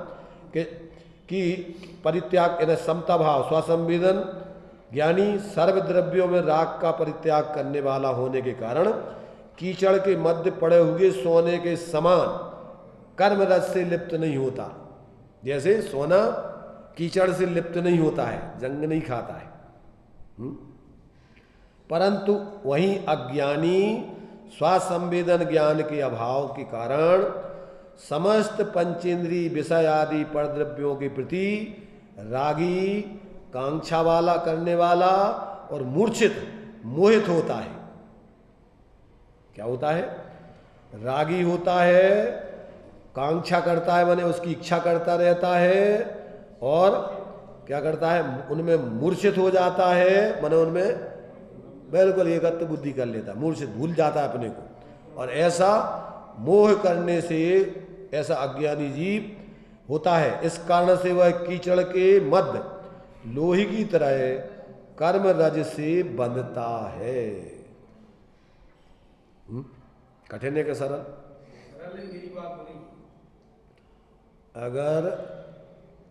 कि परित्याग यानी समता भाव, स्वसंवेदन ज्ञानी सर्वद्रव्यों में राग का परित्याग करने वाला होने के कारण कीचड़ के मध्य पड़े हुए सोने के समान कर्म रस से लिप्त नहीं होता। जैसे सोना कीचड़ से लिप्त नहीं होता है, जंग नहीं खाता है। परंतु वहीं अज्ञानी स्वसंवेदन ज्ञान के अभाव के कारण समस्त पंचेंद्रीय विषय आदि परद्रव्यों के प्रति रागी, कांक्षा वाला करने वाला और मूर्छित मोहित होता है। क्या होता है? रागी होता है, कांक्षा करता है, माने उसकी इच्छा करता रहता है, और क्या करता है? उनमें मूर्छित हो जाता है, माने उनमें बिल्कुल एकत्व बुद्धि कर लेता है, मूर्छित भूल जाता है अपने को। और ऐसा मोह करने से ऐसा अज्ञानी जीव होता है। इस कारण से वह कीचड़ के मध्य लोही की तरह कर्म रज से बंधता है। कठिन है कि सरल? अगर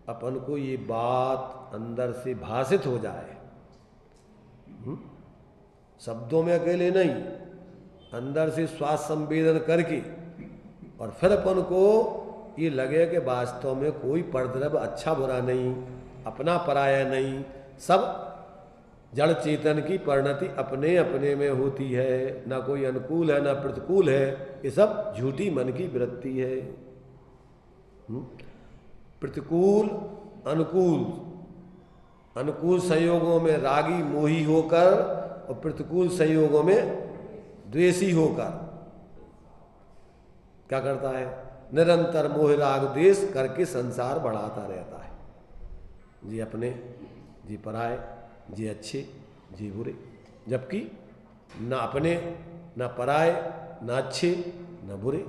अपन को ये बात अंदर से भाषित हो जाए, शब्दों में अकेले नहीं, अंदर से श्वास संवेदन करके, और फिर अपन को ये लगे कि वास्तव में कोई परद्रव्य अच्छा बुरा नहीं, अपना पराया नहीं, सब जड़ चेतन की परिणति अपने अपने में होती है, ना कोई अनुकूल है ना प्रतिकूल है, ये सब झूठी मन की वृत्ति है। प्रतिकूल अनुकूल, अनुकूल संयोगों में रागी मोही होकर और प्रतिकूल संयोगों में द्वेषी होकर क्या करता है? निरंतर मोह राग द्वेष करके संसार बढ़ाता रहता है। जी अपने, जी पराए, जी अच्छे, जी बुरे, जबकि ना अपने, ना पराए, ना अच्छे, ना बुरे,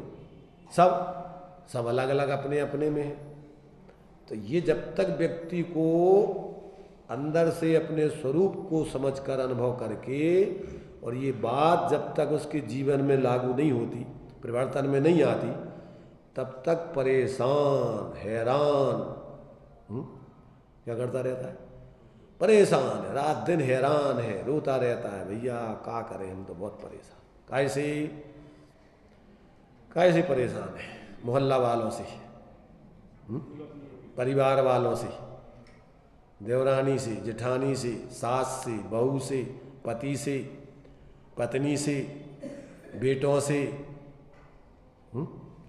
सब अलग अलग अपने अपने में है। तो ये जब तक व्यक्ति को अंदर से अपने स्वरूप को समझकर अनुभव करके, और ये बात जब तक उसके जीवन में लागू नहीं होती, परिवर्तन में नहीं आती, तब तक परेशान, हैरान, क्या करता रहता है? परेशान है, रात दिन हैरान है, रोता रहता है, भैया क्या करें, हम तो बहुत परेशान। कैसे परेशान है? मोहल्ला वालों से, परिवार वालों से, देवरानी से, जेठानी से, सास से, बहू से, पति से, पत्नी से, बेटों से,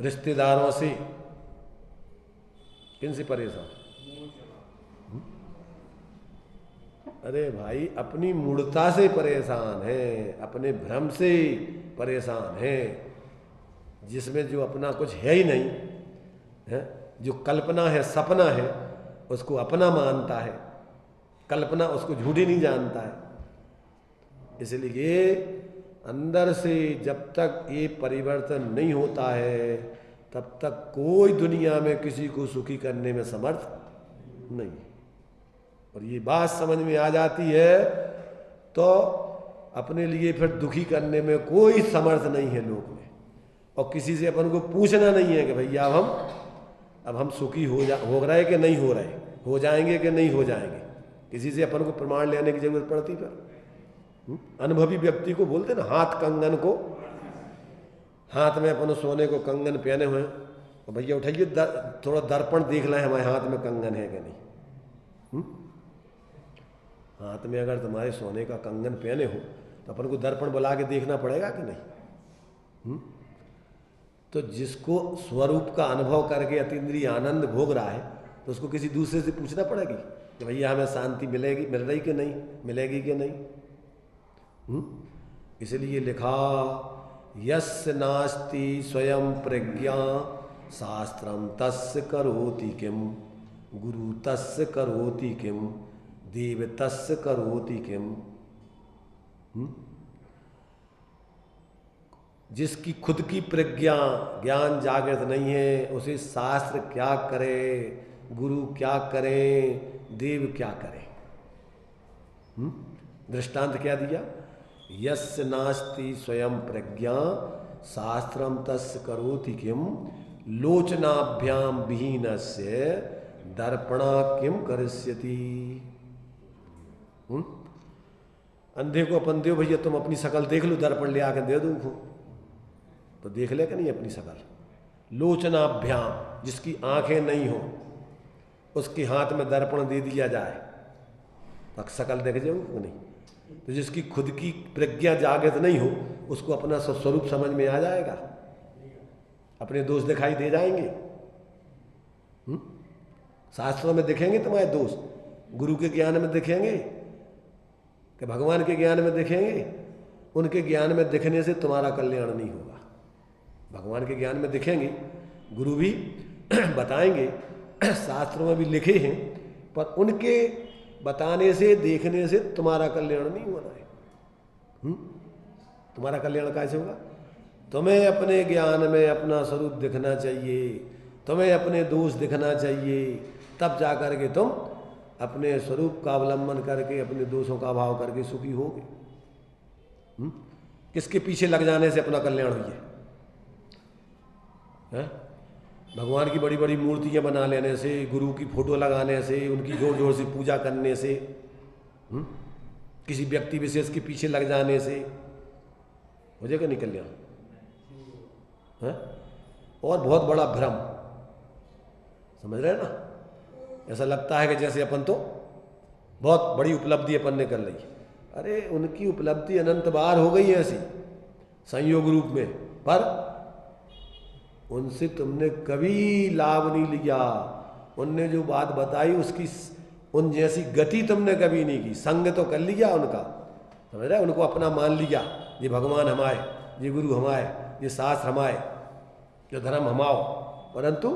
रिश्तेदारों से। किन से परेशान? अरे भाई, अपनी मूढ़ता से परेशान है, अपने भ्रम से परेशान है, जिसमें जो अपना कुछ है ही नहीं है। जो कल्पना है, सपना है, उसको अपना मानता है, कल्पना उसको झूठी नहीं जानता है। इसलिए अंदर से जब तक ये परिवर्तन नहीं होता है, तब तक कोई दुनिया में किसी को सुखी करने में समर्थ नहीं। और ये बात समझ में आ जाती है तो अपने लिए फिर दुखी करने में कोई समर्थ नहीं है लोग में। और किसी से अपन को पूछना नहीं है कि भैया अब हम सुखी हो रहे कि नहीं हो रहे, हो जाएंगे कि नहीं हो जाएंगे। किसी से अपन को प्रमाण लेने की जरूरत पड़ती फिर? अनुभवी व्यक्ति को बोलते ना, हाथ कंगन को, हाथ में अपन सोने को कंगन पहने हुए, तो भैया उठाइए थोड़ा दर्पण देख लें हमारे हाथ में कंगन है कि नहीं। हाथ में अगर तुम्हारे सोने का कंगन पहने हो तो अपन को दर्पण बुला के देखना पड़ेगा कि नहीं? तो जिसको स्वरूप का अनुभव करके अतीन्द्रिय आनंद भोग रहा है तो उसको किसी दूसरे से पूछना पड़ेगी कि भैया हमें शांति मिलेगी, मिल रही कि नहीं, मिलेगी कि नहीं। इसलिए लिखा यस्य नास्ति स्वयं प्रज्ञा शास्त्रम तस्य करोति किम, गुरु तस्य करोति किम, देव तस्य करोति किम। जिसकी खुद की प्रज्ञा ज्ञान जागृत नहीं है उसे शास्त्र क्या करे, गुरु क्या करे, देव क्या करे। दृष्टांत क्या दिया, यस्य नास्ति स्वयं प्रज्ञा शास्त्रम तस्य करोति किम, लोचनाभ्याम विहीनस्य दर्पणा किम करिष्यति। अंधे को अपन दो भैया तुम अपनी शकल देख लो, दर्पण ले आकर दे दो तो देख ले कि नहीं अपनी शकल। लोचनाभ्याम, जिसकी आंखें नहीं हो उसके हाथ में दर्पण दे दिया जाए तो शकल देख जाओ नहीं। तो जिसकी खुद की प्रज्ञा जागृत नहीं हो उसको अपना स्वरूप समझ में आ जाएगा, अपने दोष दिखाई दे जाएंगे। शास्त्रों में दिखेंगे तुम्हारे दोष, गुरु के ज्ञान में दिखेंगे कि भगवान के ज्ञान में दिखेंगे। उनके ज्ञान में दिखने से तुम्हारा कल्याण नहीं होगा। भगवान के ज्ञान में दिखेंगे, गुरु भी बताएंगे, शास्त्रों में भी लिखे हैं, पर उनके बताने से देखने से तुम्हारा कल्याण नहीं होना है। तुम्हारा कल्याण कैसे होगा? तुम्हें अपने ज्ञान में अपना स्वरूप दिखना चाहिए, तुम्हें अपने दोष दिखना चाहिए, तब जाकर के तुम अपने स्वरूप का अवलंबन करके अपने दोषों का अभाव करके सुखी होगे। किसके पीछे लग जाने से अपना कल्याण हुई है? भगवान की बड़ी बड़ी मूर्तियां बना लेने से, गुरु की फोटो लगाने से, उनकी जोर जोर से पूजा करने से, किसी व्यक्ति विशेष के पीछे लग जाने से हो जाएगा नहीं कल्याण है? और बहुत बड़ा भ्रम, समझ रहे हैं ना? ऐसा लगता है कि जैसे अपन तो बहुत बड़ी उपलब्धि अपन ने कर ली। अरे उनकी उपलब्धि अनंत बार हो गई है ऐसी संयोग रूप में, पर उनसे तुमने कभी लाभ नहीं लिया। उनने जो बात बताई उसकी उन जैसी गति तुमने कभी नहीं की। संग तो कर लिया उनका, समझ रहे? उनको अपना मान लिया, ये भगवान हमारे, ये गुरु हमारे, ये शास्त्र हमारे, जो धर्म हमाओ, परंतु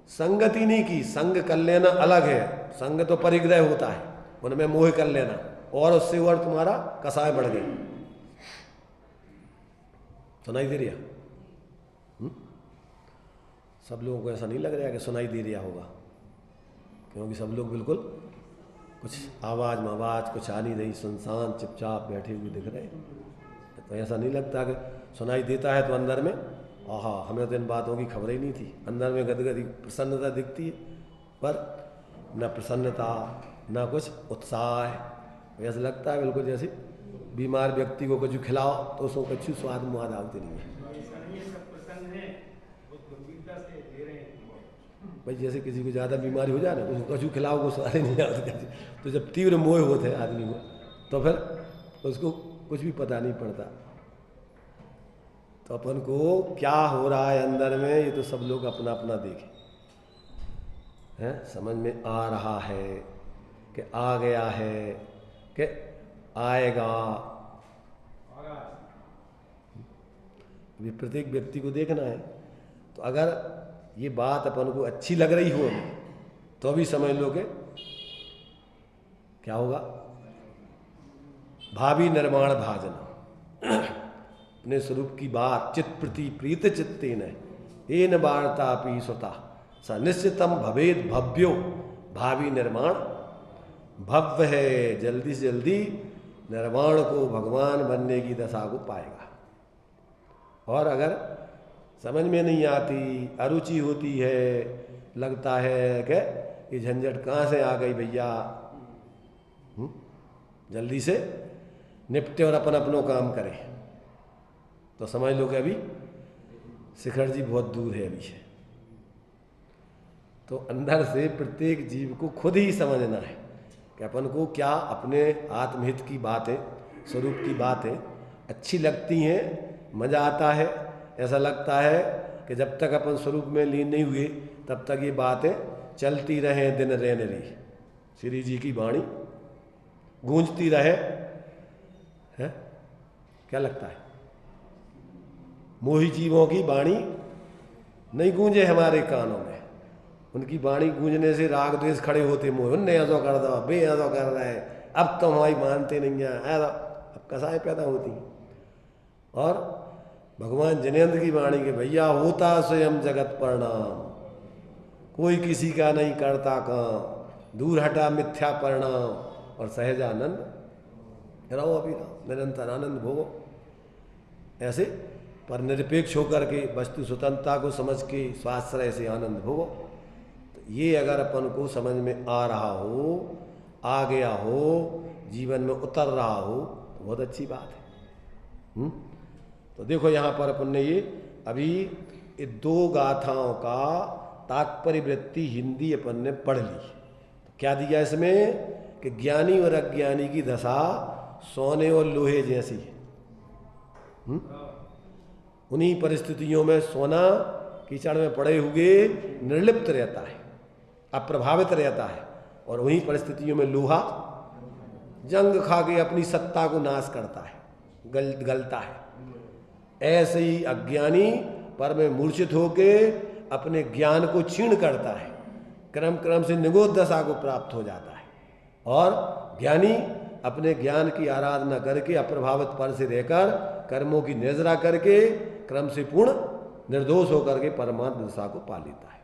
संगति नहीं की। संग कर लेना अलग है, संग तो परिग्रह होता है, उनमें मोह कर लेना, और उससे और तुम्हारा कसाय बढ़ गया। सुनाई दे रहा? सब लोगों को ऐसा नहीं लग रहा है कि सुनाई दे रहा होगा, क्योंकि सब लोग बिल्कुल कुछ आवाज़ मवाज कुछ आ नहीं रही, सुनसान चुपचाप बैठे हुए दिख रहे। तो ऐसा नहीं लगता कि सुनाई देता है तो अंदर में आहा हमें तो इन बातों की खबर ही नहीं थी, अंदर में गदगदी प्रसन्नता दिखती है, पर न प्रसन्नता न कुछ उत्साह है। ऐसा लगता है बिल्कुल जैसे बीमार व्यक्ति को कुछ खिलाओ तो उसको कुछ स्वाद मुआद आते नहीं है। भाई जैसे किसी को ज़्यादा बीमारी हो जाए ना तो उसको कछु खिलाओ को स्वाद नहीं आता। तो जब तीव्र मोह होते हैं आदमी को तो फिर उसको कुछ भी पता नहीं पड़ता। तो अपन को क्या हो रहा है अंदर में ये तो सब लोग अपना अपना देखें, हैं? समझ में आ रहा है कि आ गया है कि आएगा। प्रत्येक व्यक्ति को देखना है। तो अगर ये बात अपन को अच्छी लग रही हो तो अभी समझ लो कि क्या होगा, भावी निर्माण भाजना। अपने स्वरूप की बात चित प्रति प्रीत चित्तेन एन वार्तापि सुता स निश्चितम भवेद भव्यो। भावी निर्माण भव्य है, जल्दी से जल्दी निर्वाण को भगवान बनने की दशा को पाएगा। और अगर समझ में नहीं आती, अरुचि होती है, लगता है कि ये झंझट कहाँ से आ गई भैया, जल्दी से निपटे और अपन अपनों काम करें, तो समझ लो कि अभी शिखर जी बहुत दूर है अभी। तो अंदर से प्रत्येक जीव को खुद ही समझना है कि अपन को क्या अपने आत्महित की बातें, स्वरूप की बातें अच्छी लगती हैं, मज़ा आता है, ऐसा लगता है कि जब तक अपन स्वरूप में लीन नहीं हुए तब तक ये बातें चलती रहे दिन रैन रही। श्री जी की वाणी गूंजती रहे, है? क्या लगता है? मोही जीवों की वाणी नहीं गूंजे हमारे कानों में। उनकी वाणी गूंजने से राग द्वेष खड़े होते, मोह उनने ऐसा कर दो, बे ऐसा कर रहा है, अब तो हमारी मानते नहीं है, ऐसा अब कसाएं पैदा होती। और भगवान जिनेंद्र की वाणी के भैया होता स्वयं जगत परिणाम, कोई किसी का नहीं करता काम, दूर हटा मिथ्या परिणाम और सहजानंद रहो अभी रहो, निरंतर आनंद भोगो। ऐसे पर निरपेक्ष होकर के वस्तु स्वतंत्रता को समझ के स्वाश्रय से आनंद भोगो। तो ये अगर अपन को समझ में आ रहा हो, आ गया हो, जीवन में उतर रहा हो तो बहुत अच्छी बात है। तो देखो यहाँ पर अपन ने ये अभी ये 2 गाथाओं का तात्पर्य वृत्ति हिंदी अपन ने पढ़ ली। तो क्या दिया इसमें कि ज्ञानी और अज्ञानी की दशा सोने और लोहे जैसी है। उन्हीं परिस्थितियों में सोना कीचड़ में पड़े हुए निर्लिप्त रहता है, अप्रभावित रहता है, और वहीं परिस्थितियों में लोहा जंग खा के अपनी सत्ता को नाश करता है, गलता है। ऐसे ही अज्ञानी पर में मूर्छित होके अपने ज्ञान को क्षीण करता है, क्रम क्रम से निगोध दशा को प्राप्त हो जाता है। और ज्ञानी अपने ज्ञान की आराधना करके अप्रभावित पर से रहकर कर्मों की निर्जरा करके क्रम से पूर्ण निर्दोष होकर के परमात्म दशा को पा लेता है।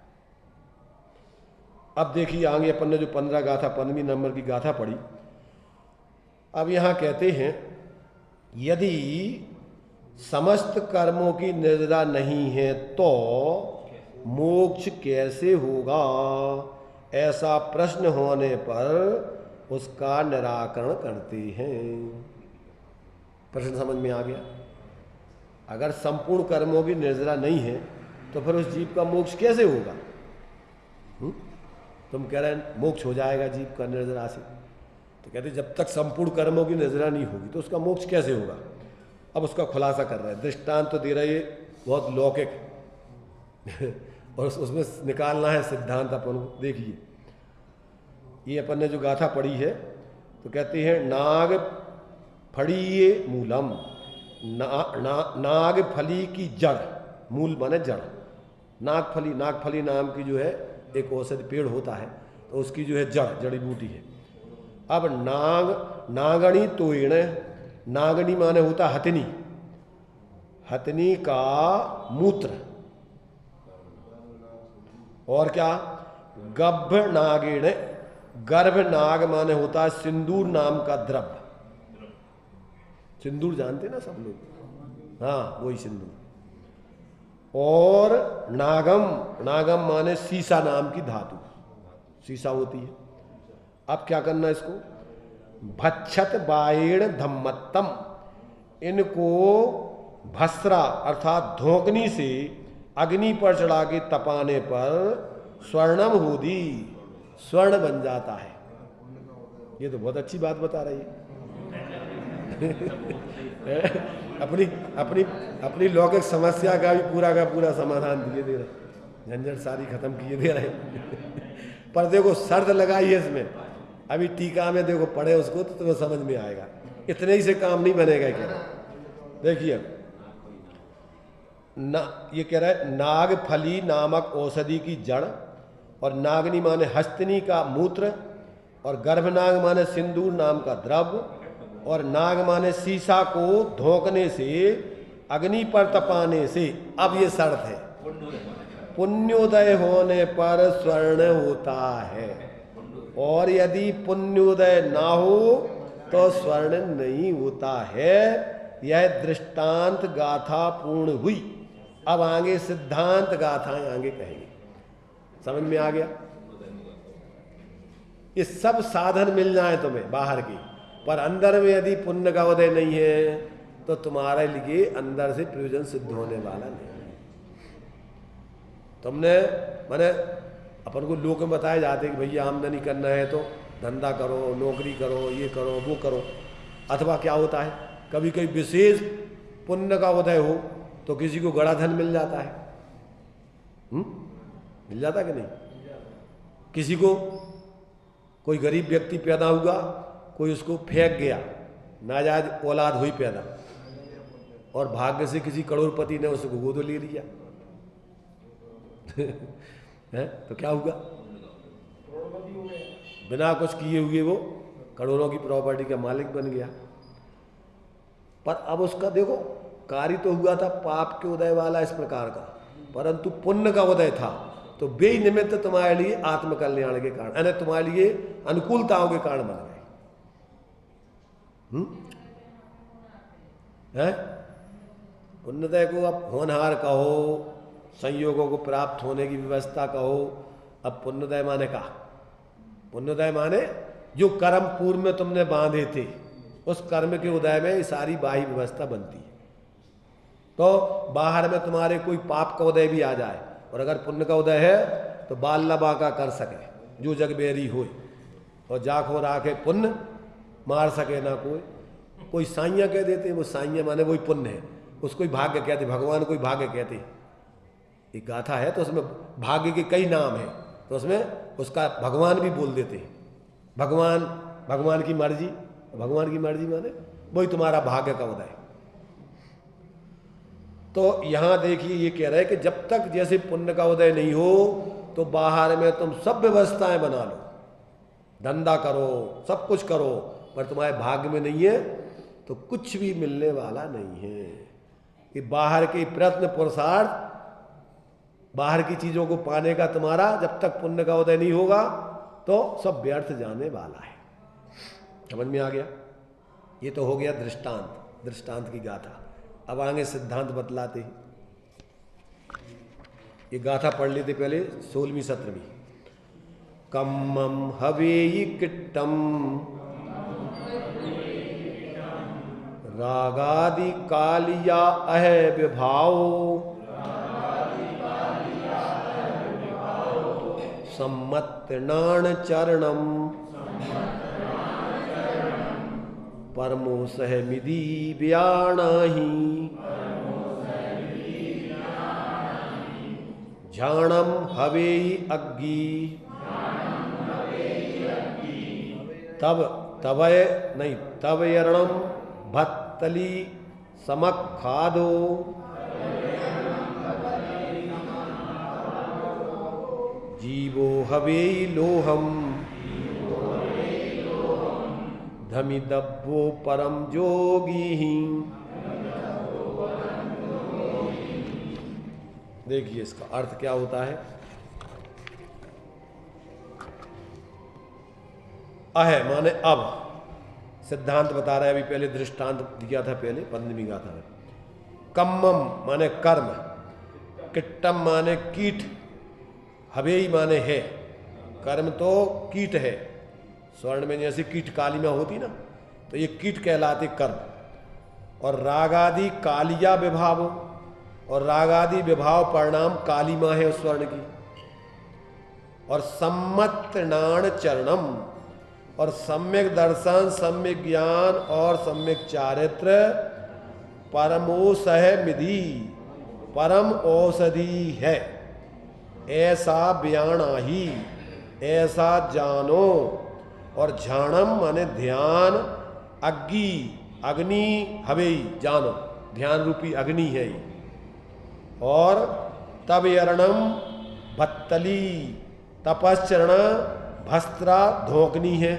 अब देखिए आगे अपन ने जो 15 गाथा 15वीं नंबर की गाथा पढ़ी। अब यहाँ कहते हैं यदि समस्त कर्मों की निर्जरा नहीं है तो मोक्ष कैसे होगा, ऐसा प्रश्न होने पर उसका निराकरण करते हैं। प्रश्न समझ में आ गया? अगर संपूर्ण कर्मों की निर्जरा नहीं है तो फिर उस जीव का मोक्ष कैसे होगा? तुम कह रहे हैं मोक्ष हो जाएगा जीव का निर्जरा से, तो कहते जब तक संपूर्ण कर्मों की निर्जरा नहीं होगी तो उसका मोक्ष कैसे होगा। अब उसका खुलासा कर रहे हैं, दृष्टांत तो दे रहे हैं बहुत लौकिक और उसमें निकालना है सिद्धांत अपन को। देखिए ये अपन ने जो गाथा पढ़ी है तो कहते हैं नाग फड़िये मूलम, नाग फली की जड़, मूल माने जड़। नागफली नाम की जो है एक औषधि पेड़ होता है, तो उसकी जो है जड़ी बूटी है। अब नागणी तोयण, नागणी माने होता हथनी, हथनी का मूत्र। और क्या गभ नागेण, गर्भ नाग माने होता है सिंदूर नाम का द्रव्य। सिंदूर जानते ना सब लोग, हाँ वही सिंदूर। और नागम माने सीसा नाम की धातु, सीसा होती है। अब क्या करना इसको, भक्षत बाएण धम्मत्तम, इनको भस्रा अर्थात धोकनी से अग्नि पर चढ़ा के तपाने पर स्वर्णम होदी, स्वर्ण बन जाता है। ये तो बहुत अच्छी बात बता रही है। अपनी लौकिक समस्या का भी पूरा का पूरा समाधान दिए दे रहे, झंझट सारी खत्म किए दे रहे। पर देखो शर्त लगाई है इसमें, अभी टीका में देखो पढ़े उसको तो तुम्हें समझ में आएगा। इतने ही से काम नहीं बनेगा। क्या देखिए ये कह रहा है नागफली नामक औषधि की जड़, और नागनी माने हस्तनी का मूत्र, और गर्भनाग माने सिंदूर नाम का द्रव्य, और नाग माने सीसा को धोकने से अग्नि पर तपाने से। अब ये शर्त है, पुण्योदय होने पर स्वर्ण होता है, और यदि पुण्योदय ना हो तो स्वर्ण नहीं होता है। यह दृष्टांत गाथा पूर्ण हुई। अब आगे सिद्धांत गाथाएं आगे कहेंगे। समझ में आ गया? ये सब साधन मिल जाए तुम्हें बाहर की, पर अंदर में यदि पुण्य का उदय नहीं है तो तुम्हारे लिए अंदर से प्रयोजन सिद्ध होने वाला नहीं। तुमने माने अपन को लोग में बताए जाते कि भैया आमदनी करना है तो धंधा करो, नौकरी करो, ये करो, वो करो। अथवा क्या होता है, कभी कभी विशेष पुण्य का उदय हो तो किसी को गड़ा धन मिल जाता है, मिल जाता कि नहीं? किसी को कोई गरीब व्यक्ति पैदा हुआ, कोई उसको फेंक गया, नाजायज औलाद हुई पैदा, और भाग्य से किसी करोड़पति ने उसको गोद ले लिया है तो क्या हुआ? बिना कुछ किए हुए वो करोड़ों की प्रॉपर्टी का मालिक बन गया। पर अब उसका देखो, कार्य तो हुआ था पाप के उदय वाला इस प्रकार का, परंतु पुण्य का उदय था, तो वे निमित्त तुम्हारे लिए आत्मकल्याण के कारण, यानी तुम्हारे लिए अनुकूलताओं के कारण बन गए। हैं पुण्योदय को अब होनहार कहो, संयोगों को प्राप्त होने की व्यवस्था कहो। अब पुण्योदय माने का, पुण्योदय माने जो कर्म पूर्व में तुमने बांधे थे, उस कर्म के उदय में सारी बाह्य व्यवस्था बनती है। तो बाहर में तुम्हारे कोई पाप का उदय भी आ जाए, और अगर पुण्य का उदय है तो बाल बाका कर सके जो जग बेरी हो, और जाखो राखे पुण्य मार सके ना कोई। कोई साइयाँ कह देते हैं, वो साइयाँ माने वही पुण्य है, उसको ही भाग्य कहते, भगवान को ही भाग्य कहते। एक गाथा है तो उसमें भाग्य के कई नाम हैं, तो उसमें उसका भगवान भी बोल देते हैं। भगवान, भगवान की मर्जी, भगवान की मर्जी माने वही तुम्हारा भाग्य का उदय। तो यहां देखिए ये कह रहे हैं कि जब तक जैसे पुण्य का उदय नहीं हो तो बाहर में तुम सब व्यवस्थाएं बना लो, धंधा करो, सब कुछ करो, पर तुम्हारे भाग्य में नहीं है तो कुछ भी मिलने वाला नहीं है। कि बाहर के प्रयत्न पुरुषार्थ, बाहर की चीजों को पाने का तुम्हारा जब तक पुण्य का उदय नहीं होगा तो सब व्यर्थ जाने वाला है। समझ में आ गया? ये तो हो गया दृष्टांत, दृष्टांत की गाथा। अब आगे सिद्धांत बतलाते हैं। ये गाथा पढ़ लेते पहले 16वीं 17वीं। कम्मम हवेयि किट्टम रागादि कालिया अह विभाव सम्मत्णान चरणम परमो सह मिदी व्याणाहि झाणम हवेयि अग्गी तब तवय नहीं तव यरणम भत्तली समखादो जीवो हवेयि लोहम धमिदब्बो परम जोगी। देखिए इसका अर्थ क्या होता है। अह माने अब, सिद्धांत बता रहा है। अभी पहले दृष्टांत दिया था, पहले 15वीं गाथा में। कम्मम माने कर्म, किट्टम माने कीट, हवेई माने है। कर्म तो कीट है, स्वर्ण में जैसे कीट कालिमा होती ना, तो ये कीट कहलाते कर्म। और रागादि कालिया विभाव, और रागादि विभाव परिणाम कालिमा है उस स्वर्ण की। और सम्मत्णान चरणम, और सम्यक दर्शन, सम्यक ज्ञान और सम्यक चारित्र परमोसह मिधि, परम औषधि है। ऐसा बयाना ही, ऐसा जानो। और झाणम माने ध्यान, अग्नि, अग्नि हवेई जानो, ध्यान रूपी अग्नि है ये। और तब यरणम भत्तली, तपश्चरण भस्त्रा धोकनी है।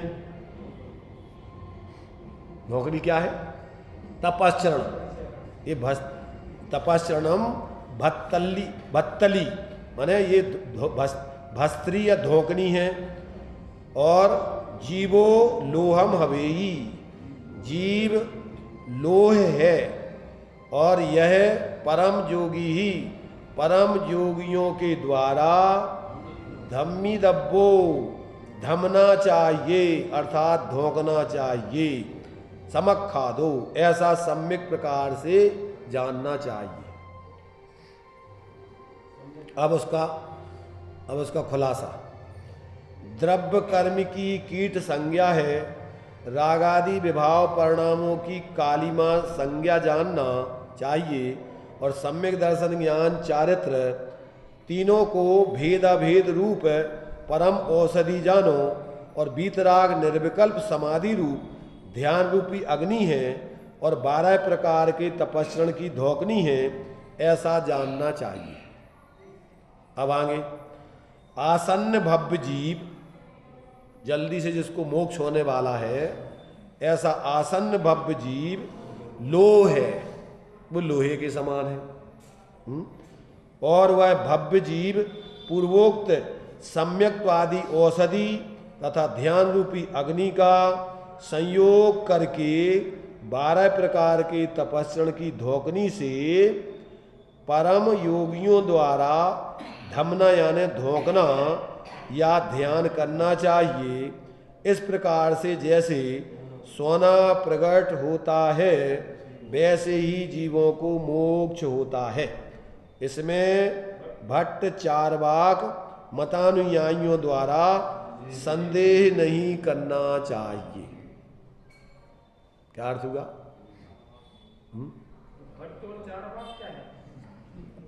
धोकनी क्या है? तपश्चरण। ये तपश्चरणम भत्तली, भत्तली माने ये भस्त्री या धोकनी है। और जीवो लोहम हवेयि, जीव लोह है। और यह परम योगी ही, परम योगियों के द्वारा धम्मी दब्बो, धमना चाहिए अर्थात धोकना चाहिए। समखा दो, ऐसा सम्यक प्रकार से जानना चाहिए। अब उसका खुलासा। द्रव्य कर्म की कीट संज्ञा है, रागादि विभाव परिणामों की कालिमा संज्ञा जानना चाहिए। और सम्यक दर्शन ज्ञान चारित्र तीनों को भेद अभेद रूप परम औषधि जानो और वीतराग निर्विकल्प समाधि रूप ध्यान रूपी अग्नि है और 12 प्रकार के तपस्रण की धौकनी है, ऐसा जानना चाहिए। अब आगे, आसन्न भव्य जीव, जल्दी से जिसको मोक्ष होने वाला है, ऐसा आसन्न भव्य जीव लोह है, वो लोहे के समान है। और वह भव्य जीव पूर्वोक्त सम्यक्त्वादि औषधि तथा ध्यान रूपी अग्नि का संयोग करके 12 प्रकार के तपस्रण की धौकनी से परम योगियों द्वारा धमना यानी धोकना या ध्यान करना चाहिए। इस प्रकार से जैसे सोना प्रकट होता है वैसे ही जीवों को मोक्ष होता है। इसमें भट्ट चार्वाक मतानुयायियों द्वारा संदेह नहीं करना चाहिए। क्या अर्थ हुआ?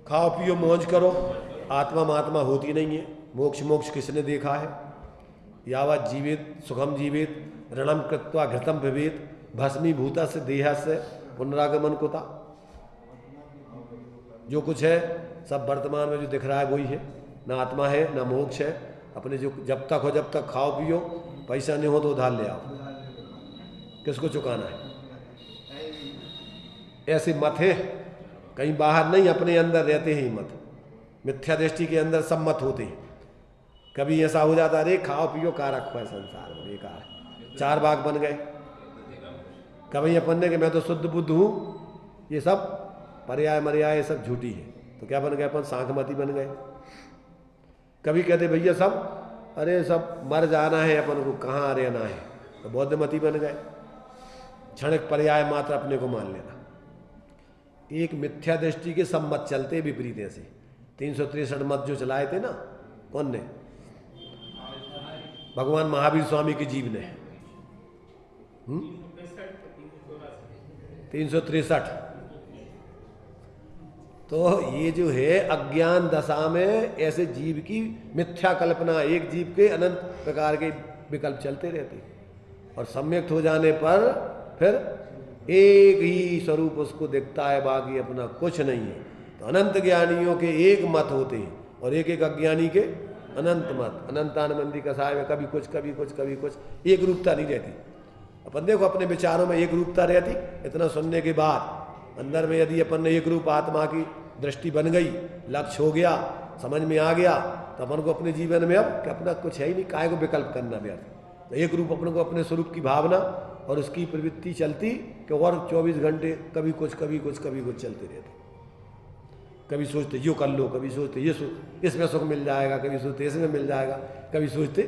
खाओ पियो मौज करो, आत्मा महात्मा होती नहीं है। मोक्ष मोक्ष किसने देखा है? यावत जीवित सुखम जीवित ऋणम कृत्वा घृतम भवेत भस्मीभूता से देह से पुनरागमन कोता। जो कुछ है सब वर्तमान में जो दिख रहा है वही है, ना आत्मा है ना मोक्ष है। अपने जो जब तक हो जब तक खाओ पियो, पैसा नहीं हो तो उधार ले आओ, किसको चुकाना है? ऐसे मत है, कहीं बाहर नहीं, अपने अंदर रहते हैं मत। मिथ्या दृष्टि के अंदर सब मत होते हैं। कभी ऐसा हो जाता अरे खाओ पियो का रखो है संसार में, बेकार है, 4 बाग बन गए। कभी अपन ने कि मैं तो शुद्ध बुद्ध हूँ, ये सब पर्याय मर्याय सब झूठी है, तो क्या बन गए अपन? सांखमती बन गए। कभी कहते भैया सब अरे सब मर जाना है अपन को, कहाँ रहना है, तो बौद्धमती बन गए। क्षणिक पर्याय मात्र अपने को मान लेना। एक मिथ्या दृष्टि के सब मत चलते विपरीत ऐसे। 363 मत जो चलाए थे ना, कौन ने? भगवान महावीर स्वामी की जीव ने। 363। तो ये जो है अज्ञान दशा में ऐसे जीव की मिथ्या कल्पना, एक जीव के अनंत प्रकार के विकल्प चलते रहते, और सम्यक्त हो जाने पर फिर एक ही स्वरूप उसको दिखता है, बाकी अपना कुछ नहीं है। तो अनंत ज्ञानियों के एक मत होते हैं और एक एक अज्ञानी के अनंत मत। अनंतानंदी कसाय में कभी कुछ कभी कुछ कभी कुछ, एक रूपता नहीं रहती। अपन देखो अपने विचारों में एक रूपता रहती, इतना सुनने के बाद अंदर में यदि अपन ने एक रूप आत्मा की दृष्टि बन गई, लक्ष्य हो गया, समझ में आ गया, तो अपन को अपने जीवन में अब कि अपना कुछ है ही नहीं, काय को विकल्प करना व्यर्थ। तो एक रूप अपन को अपने स्वरूप की भावना और उसकी प्रवृत्ति चलती कि और 24 घंटे कभी कुछ कभी कुछ कभी कुछ चलते रहते। कभी सोचते यो कर लो, कभी सोचते ये इसमें सुख मिल जाएगा, कभी सोचते इसमें मिल जाएगा, कभी सोचते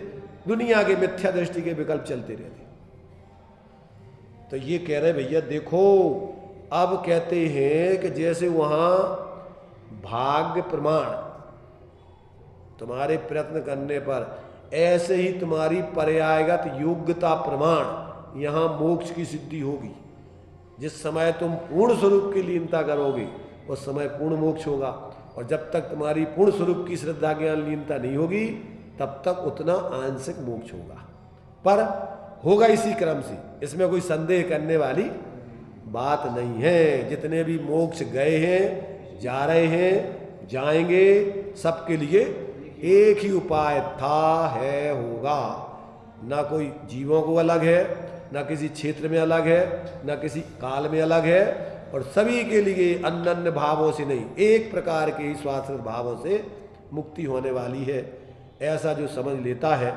दुनिया के मिथ्या दृष्टि के विकल्प चलते रहते। तो ये कह रहे भैया देखो, अब कहते हैं कि जैसे वहां भाग्य प्रमाण तुम्हारे प्रयत्न करने पर, ऐसे ही तुम्हारी पर्यायगत योग्यता प्रमाण यहां मोक्ष की सिद्धि होगी। जिस समय तुम पूर्ण स्वरूप की लीनता करोगे उस समय पूर्ण मोक्ष होगा, और जब तक तुम्हारी पूर्ण स्वरूप की श्रद्धा ज्ञान लीनता नहीं होगी तब तक उतना आंशिक मोक्ष होगा, पर होगा इसी क्रम से। इसमें कोई संदेह करने वाली बात नहीं है। जितने भी मोक्ष गए हैं, जा रहे हैं, जाएंगे, सबके लिए एक ही उपाय था, है, होगा। ना कोई जीवों को अलग है, ना किसी क्षेत्र में अलग है, ना किसी काल में अलग है, और सभी के लिए अन्य अन्य भावों से नहीं, एक प्रकार के ही स्वाश्रित भावों से मुक्ति होने वाली है। ऐसा जो समझ लेता है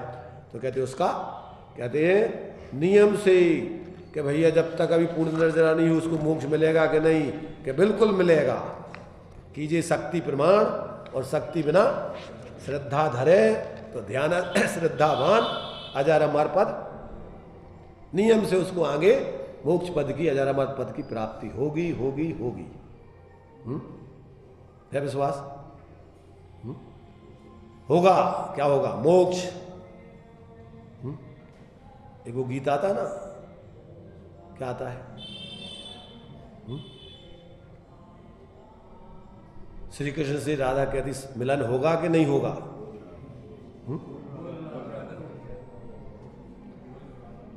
तो कहते उसका, कहते हैं नियम से कि भैया जब तक अभी पूर्ण निर्जरा नहीं हो उसको मोक्ष मिलेगा कि नहीं, कि बिल्कुल मिलेगा। कीजिए शक्ति प्रमाण, और शक्ति बिना श्रद्धा धरे तो ध्यान श्रद्धावान अजर अमर पद, नियम से उसको आगे मोक्ष पद की, अजर अमर पद की प्राप्ति होगी होगी होगी। है विश्वास? होगा। क्या होगा? मोक्ष। एक वो गीत आता ना, क्या आता है? श्री कृष्ण से राधा कहती मिलन होगा कि नहीं होगा?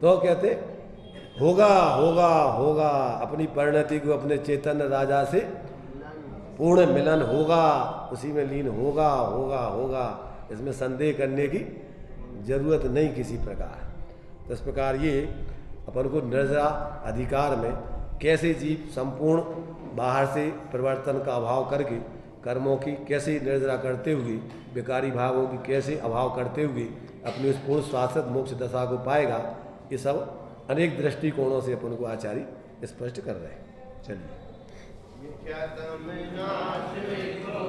तो कहते होगा होगा होगा, अपनी परिणति को अपने चैतन्य राजा से पूर्ण मिलन होगा, उसी में लीन होगा होगा होगा, इसमें संदेह करने की जरूरत नहीं किसी प्रकार। तो इस प्रकार ये अपन को निर्जरा अधिकार में कैसे जीव संपूर्ण बाहर से परिवर्तन का अभाव करके कर्मों की कैसे निर्जरा करते हुए, विकारी भावों की कैसे अभाव करते हुए अपनी उस पूर्ण शाश्वत मोक्ष दशा को पाएगा, ये सब अनेक दृष्टिकोणों से अपन को आचार्य स्पष्ट कर रहे हैं। चलिए।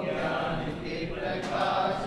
ज्ञान के प्रकाश